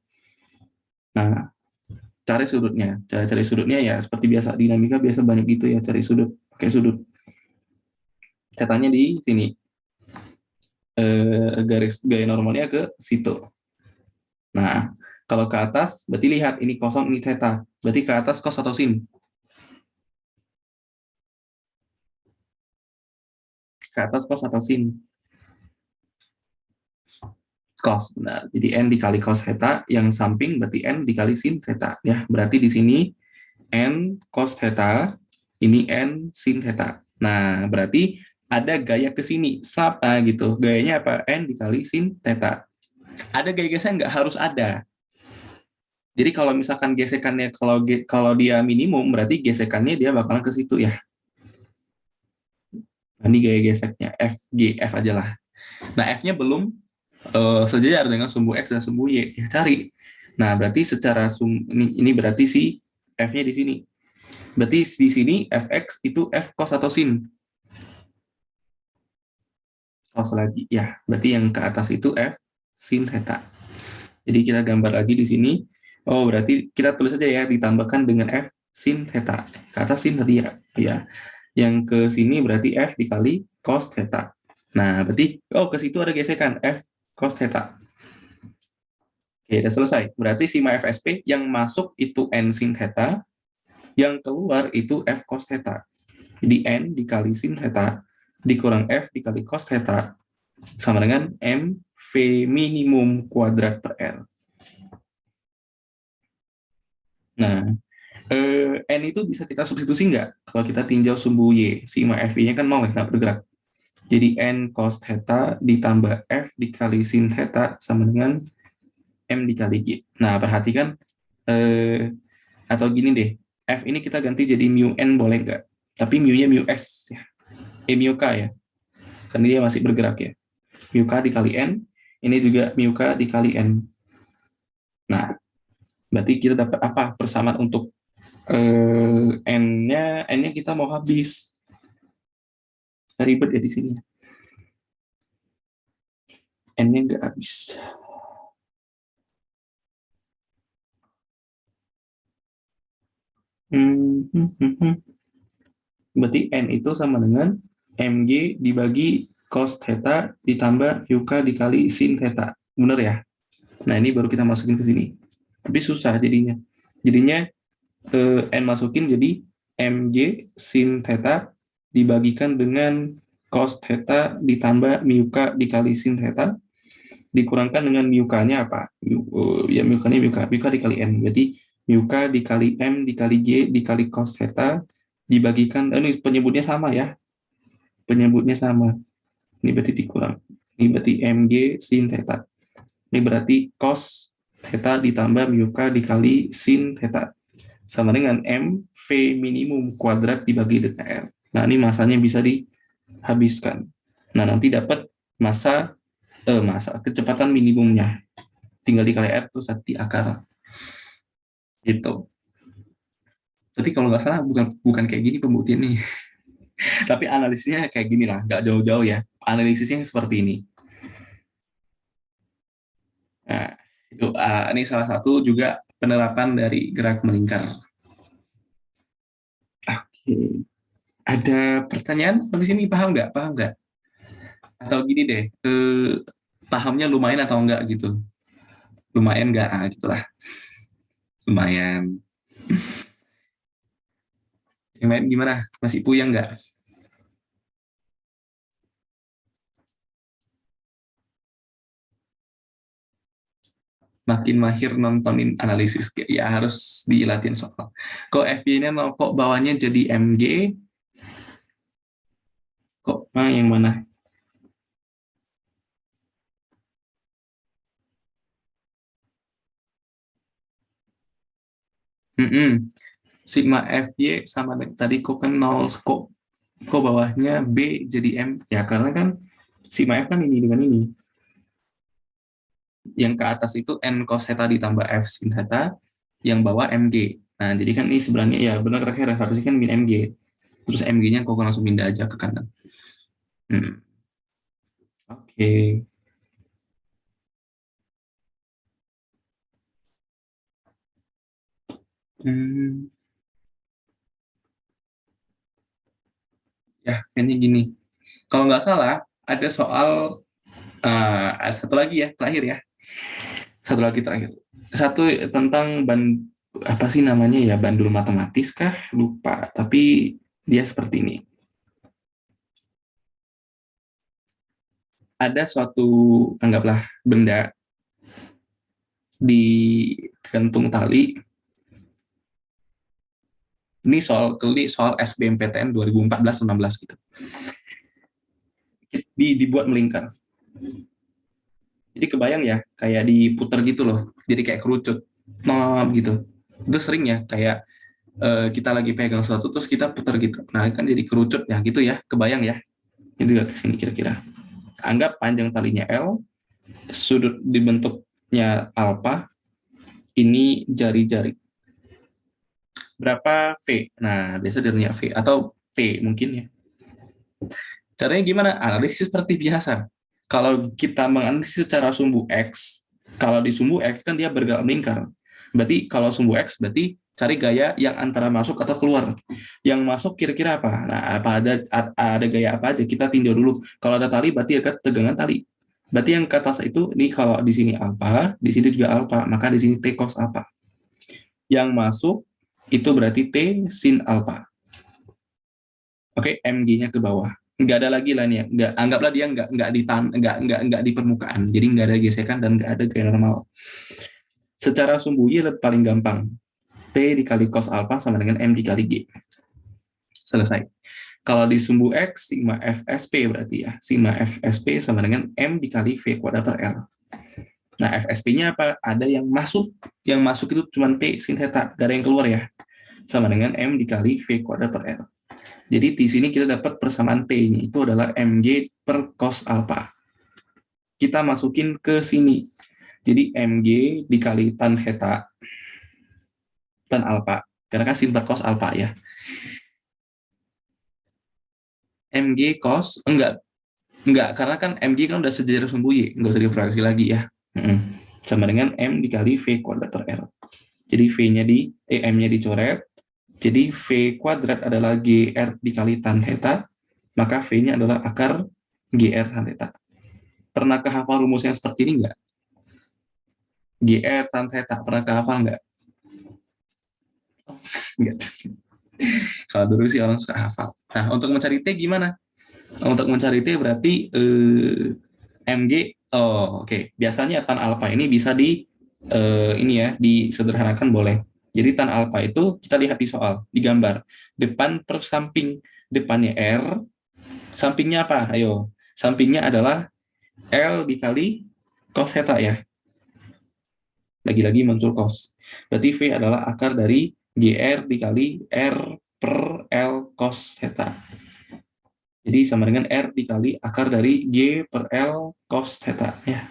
Nah, cari sudutnya. Cara cari sudutnya ya seperti biasa dinamika biasa banyak gitu ya, cari sudut pakai sudut. Catatannya di sini. Garis gaya normalnya ke situ. Nah, kalau ke atas, berarti lihat ini kosong, ini theta. Berarti ke atas cos atau sin? Ke atas cos atau sin? Cos. Nah, jadi n dikali cos theta, yang samping berarti n dikali sin theta. Ya, berarti di sini n cos theta, ini n sin theta. Nah, berarti ada gaya ke sini, gitu. Gayanya apa? N dikali sin theta. Ada gaya geser nggak? Harus ada. Jadi kalau misalkan gesekannya kalau dia minimum berarti gesekannya dia bakalan ke situ ya. Nah, ini gaya geseknya F aja lah. Nah F-nya belum sejajar dengan sumbu X dan sumbu Y. Ya, cari. Nah berarti secara ini berarti si F-nya di sini. Berarti di sini Fx itu F cos atau sin. Cos lagi ya. Berarti yang ke atas itu F sin theta. Jadi kita gambar lagi di sini. Oh berarti kita tulis aja ya ditambahkan dengan F sin theta. Ke atas sin tadi ya. Ya. Yang ke sini berarti F dikali cos theta. Nah, berarti ke situ ada gesekan F cos theta. Oke, udah selesai. Berarti sigma FSP yang masuk itu N sin theta, yang keluar itu F cos theta. Jadi N dikali sin theta dikurang F dikali cos theta sama dengan M V minimum kuadrat per R. Nah, N itu bisa kita substitusi nggak? Kalau kita tinjau sumbu Y, sigma FI-nya kan mau nggak bergerak. Jadi N cos theta ditambah F dikali sin theta sama dengan M dikali Y. Nah, perhatikan, atau gini deh, F ini kita ganti jadi mu N boleh nggak? Tapi mu-nya mu S, ya. Mu K ya. karena dia masih bergerak ya. Mu K dikali N, ini juga mu K dikali N. Nah, berarti kita dapat apa? Persamaan untuk N-nya kita mau habis. Ribet ya di sini. N-nya nggak habis. Berarti N itu sama dengan MG dibagi cos theta ditambah UK dikali sin theta. Bener ya? Nah, ini baru kita masukin ke sini. Tapi susah jadinya. Jadinya N masukin jadi MG sin theta dibagikan dengan cos theta ditambah mu K dikali sin theta dikurangkan dengan mu K-nya apa? Ya mu K-nya mu K dikali N. Berarti mu K dikali M dikali G dikali cos theta dibagikan, ini penyebutnya sama ya. Penyebutnya sama. Ini berarti dikurang. Ini berarti MG sin theta. Ini berarti cos theta ditambah mu K dikali sin theta. Sama dengan M V minimum kuadrat dibagi dengan R. Nah, ini masanya bisa dihabiskan. Nah, nanti dapat masa kecepatan minimumnya. Tinggal dikali R terus di akar. Gitu. Tapi kalau nggak salah bukan kayak gini pembuktian nih. Tapi analisisnya kayak gini lah, nggak jauh-jauh ya. Analisisnya seperti ini. Nah, itu ini salah satu juga penerapan dari gerak melingkar. Oke. Ada pertanyaan habis ini, paham nggak? Paham nggak? Atau gini deh, pahamnya lumayan atau enggak gitu? Lumayan nggak? Gitulah. Lumayan. Yang lain gimana? Masih puyeng nggak? Makin mahir nontonin analisis, ya harus dilatih soal. Kok FY-nya kok bawahnya jadi MG? Kok yang mana? Sigma FY sama tadi kok kan 0, kok bawahnya B jadi M? Ya karena kan sigma F kan ini dengan ini. Yang ke atas itu N cos theta ditambah F sin theta, yang bawah MG. Nah, jadi kan ini sebenarnya ya benar kira harusnya kan min MG. Terus MG-nya kok langsung pindah aja ke kanan. Oke. Ya, kayaknya gini. Kalau nggak salah, ada soal satu lagi ya, terakhir ya. Satu lagi terakhir. Satu tentang apa sih namanya ya, bandul matematis kah? Lupa. Tapi dia seperti ini. Ada suatu, anggaplah benda digantung tali. Ini soal SBMPTN 2014-16 gitu. Dibuat melingkar. Jadi kebayang ya, kayak diputer gitu loh. Jadi kayak kerucut, gitu. Itu sering ya, kayak kita lagi pegang sesuatu terus kita putar gitu. Nah, kan jadi kerucut ya, gitu ya. Kebayang ya. Itu juga kesini kira-kira. Anggap panjang talinya L, sudut dibentuknya alpha, ini jari-jari. Berapa V? Nah, biasa jadinya V atau T mungkin ya. Caranya gimana? Analisis seperti biasa. Kalau kita menganalisis secara sumbu X, kalau di sumbu X kan dia bergerak melingkar. Berarti kalau sumbu X berarti cari gaya yang antara masuk atau keluar. Yang masuk kira-kira apa? Nah, ada gaya apa aja? Kita tinjau dulu. Kalau ada tali berarti ada tegangan tali. Berarti yang ke atas itu, ini kalau di sini alfa, di sini juga alfa, maka di sini T cos alpha. Yang masuk itu berarti T sin alpha. Oke, MG-nya ke bawah. Nggak ada lagi lah nih, anggaplah dia nggak di permukaan, jadi nggak ada gesekan dan nggak ada gaya normal. Secara sumbu Y paling gampang, T dikali cos alpha sama dengan M dikali G. Selesai. Kalau di sumbu X, sigma FSP berarti ya, sigma FSP sama dengan M dikali V kuadrat per R. Nah, FSP-nya apa? Ada yang masuk itu cuma T sin theta, nggak ada yang keluar ya, sama dengan M dikali V kuadrat per R. Jadi di sini kita dapat persamaan T-nya itu adalah MG per cos alpha. Kita masukin ke sini. Jadi mg dikali tan theta tan alpha. Karena kan sin per cos alpha ya. Mg cos, enggak, karena kan mg kan udah sejajar sumbu y, enggak usah difraksi lagi ya. Sama dengan m dikali v kuadrat per r. Jadi m-nya dicoret. Jadi v kuadrat adalah gr dikali tan theta, maka v-nya adalah akar gr tan theta. Pernah kehafal rumusnya seperti ini enggak? Gr tan theta, pernah kehafal enggak? Enggak. Kalau dulu sih orang suka hafal. Nah, untuk mencari T gimana? Untuk mencari T berarti mg, oke. Biasanya tan alpha ini bisa disederhanakan boleh. Jadi tan alpha itu kita lihat di soal, di gambar. Depan per samping, depannya R, sampingnya apa? Ayo, sampingnya adalah L dikali cos theta ya. Lagi-lagi muncul cos. Berarti V adalah akar dari GR dikali R per L cos theta. Jadi sama dengan R dikali akar dari G per L cos theta ya.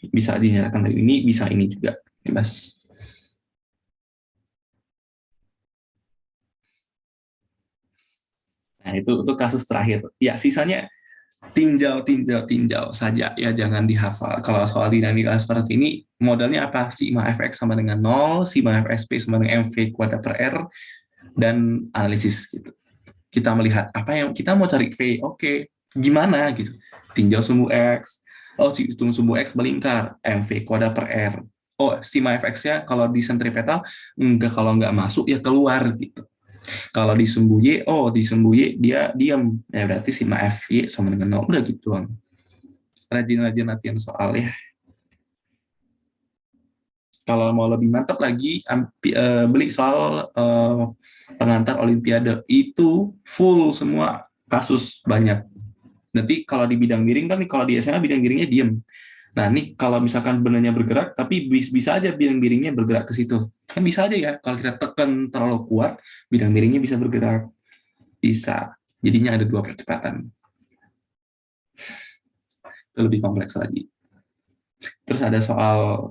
Bisa dinyatakan dari ini, bisa ini juga. Bebas. Nah, itu kasus terakhir. Ya, sisanya tinjau saja ya, jangan dihafal. Kalau soal dinamika seperti ini, modalnya apa? Sigma fx sama dengan 0, sigma fsp sama dengan mv kuadrat per r, dan analisis gitu. Kita melihat apa yang kita mau cari v, oke, gimana gitu. Tinjau sumbu x, sumbu x melingkar, mv kuadrat per r. Sigma fx-nya kalau di sentripetal, kalau nggak masuk ya keluar gitu. Kalau di sumbu Y, dia diam. Ya berarti sigma FY sama dengan 0. Udah gitu doang. Rajin-rajin latihan soal ya. Kalau mau lebih mantap lagi, beli soal pengantar Olimpiade. Itu full semua kasus banyak. Nanti kalau di bidang miring kan, kalau di SMA bidang miringnya diam. Nah, ini kalau misalkan benarnya bergerak, tapi bisa aja bidang miringnya bergerak ke situ. Kan bisa aja ya, kalau kita tekan terlalu kuat, bidang miringnya bisa bergerak. Bisa. Jadinya ada 2 percepatan. Itu lebih kompleks lagi. Terus ada soal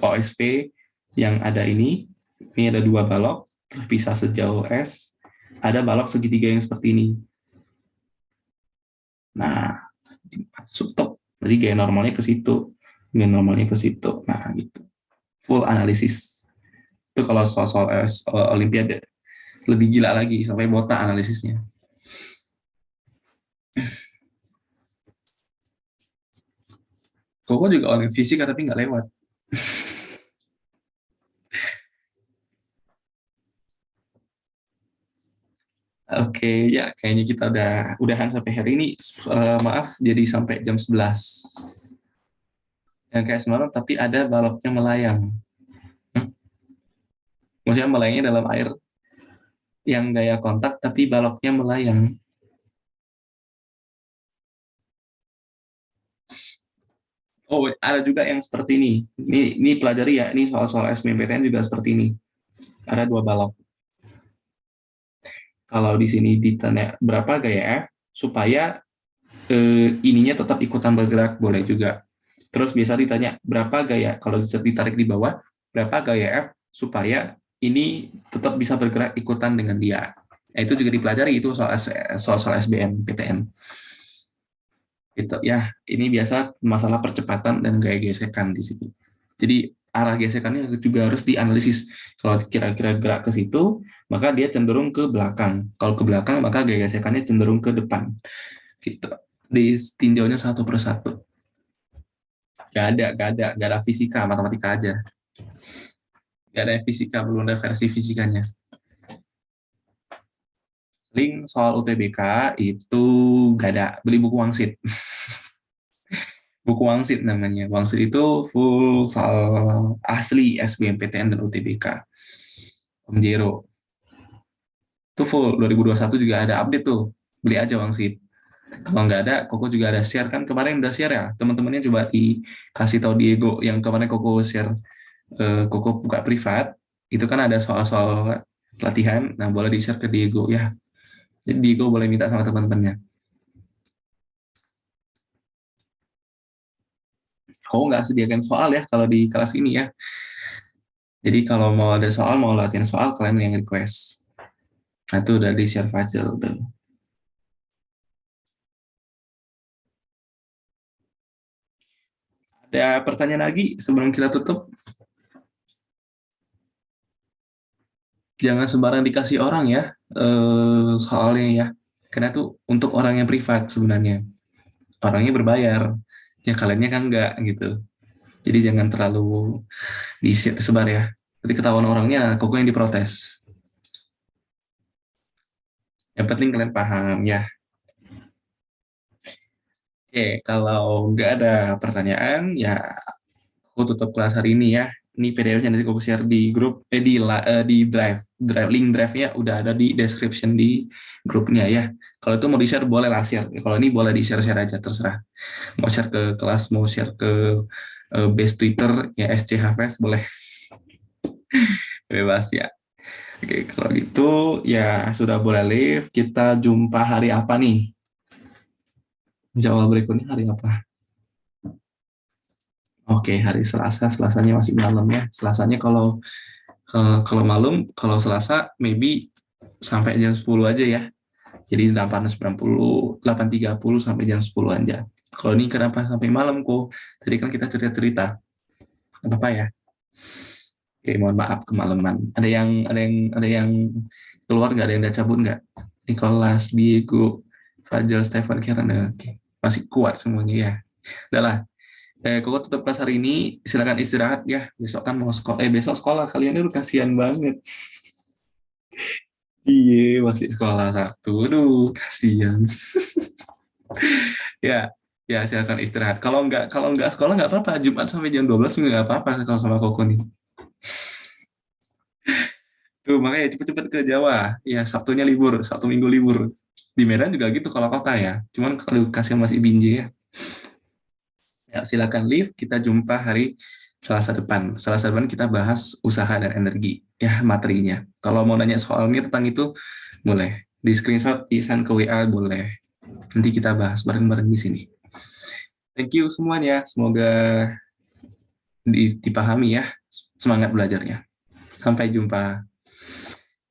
OSP yang ada ini. Ini ada 2 balok, terpisah sejauh S. Ada balok segitiga yang seperti ini. Nah, masuk top. Jadi gaya normalnya ke situ. Gaya normalnya ke situ. Nah, gitu. Full analisis. Itu kalau soal Olimpiade. Lebih gila lagi, sampai botak analisisnya. Koko juga online fisika tapi nggak lewat. Oke, ya kayaknya kita udahan sampai hari ini. Maaf, jadi sampai jam 11. Yang kayak semalam, tapi ada baloknya melayang. Maksudnya melayangnya dalam air yang gaya kontak, tapi baloknya melayang. Ada juga yang seperti ini. Ini pelajari ya, ini soal-soal SBMPTN juga seperti ini. Ada 2 balok. Kalau di sini ditanya berapa gaya F, supaya ininya tetap ikutan bergerak, boleh juga. Terus biasa ditanya berapa gaya, kalau ditarik di bawah, berapa gaya F supaya ini tetap bisa bergerak ikutan dengan dia. Itu juga dipelajari, itu soal SBM PTN. Gitu ya, ini biasa masalah percepatan dan gaya gesekan di sini. Jadi arah gesekannya juga harus dianalisis. Kalau kira-kira gerak ke situ, maka dia cenderung ke belakang. Kalau ke belakang, maka gaya gesekannya cenderung ke depan. Gitu. Ditinjaunya satu persatu. Gak ada fisika, matematika aja. Gak ada fisika, belum ada versi fisikanya. Link soal UTBK itu gak ada, beli buku Wangsit. Buku Wangsit namanya. Wangsit itu full soal asli SBMPTN dan UTBK. Om Jero. Itu full, 2021 juga ada update tuh. Beli aja Wangsit. Kalau nggak ada, Koko juga ada share. Kan kemarin udah share ya. Teman-temannya coba dikasih tahu Diego. Yang kemarin Koko share, Koko buka privat. Itu kan ada soal-soal latihan. Nah, boleh di-share ke Diego ya. Jadi gue boleh minta sama teman-temannya. Oh, nggak sediakan soal ya kalau di kelas ini ya. Jadi kalau mau ada soal, mau latihan soal, kalian yang request. Nah, itu udah di share file. Udah. Ada pertanyaan lagi sebelum kita tutup? Jangan sembarang dikasih orang ya, soalnya ya. Karena itu untuk orang yang privat sebenarnya. Orangnya berbayar. Ya kaliannya kan enggak gitu. Jadi jangan terlalu disebar ya. Nanti ketahuan orangnya, kok yang diprotes. Yang penting kalian paham ya. Oke, kalau nggak ada pertanyaan, ya aku tutup kelas hari ini ya. Ini PDF-nya nanti aku share di grup, di drive, link drive-nya udah ada di description di grupnya ya. Kalau itu mau di-share boleh lah share. Kalau ini boleh di-share aja terserah. Mau share ke kelas, mau share ke base Twitter ya SCHFS boleh, bebas ya. Oke, kalau gitu ya sudah boleh live. Kita jumpa hari apa nih? Jawab berikutnya hari apa? Oke, hari Selasa. Selasanya masih malam ya. Selasanya kalau malam, kalau Selasa maybe sampai jam 10 aja ya. Jadi 8.90, 8.30 sampai jam 10 aja. Kalau ini kenapa sampai malam kok? Tadi kan kita cerita-cerita. Apa ya? Oke, mohon maaf kemalaman. Ada yang keluar nggak? Ada yang udah cabut nggak? Nicholas, Diego, Fajar, Stefan, Karen. Oke, masih kuat semuanya ya. Udah lah. Koko tutup kelas hari ini. Silakan istirahat ya. Besok kan mau sekolah. Besok sekolah. Kalian itu kasihan banget. Iya, masih sekolah satu. Aduh, kasihan. Ya, ya silakan istirahat. Kalau nggak sekolah nggak apa-apa. Jumat sampai jam 12 juga nggak apa-apa kalau sama Koko nih. Tuh, makanya cepet-cepet ke Jawa. Ya, Sabtunya libur, Sabtu Minggu libur. Di Medan juga gitu kalau kota ya. Cuman kalau kasih masih Binjai ya. Ya, silakan live. Kita jumpa hari Selasa depan. Selasa depan kita bahas usaha dan energi. Ya, materinya. Kalau mau nanya soalnya tentang itu, boleh. Di screenshot, di send ke WA, boleh. Nanti kita bahas bareng-bareng di sini. Thank you semuanya. Semoga dipahami ya. Semangat belajarnya. Sampai jumpa.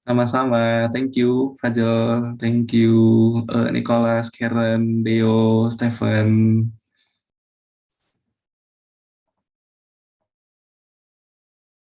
Sama-sama. Thank you, Fajol. Thank you, Nicholas, Karen, Deo, Stephen.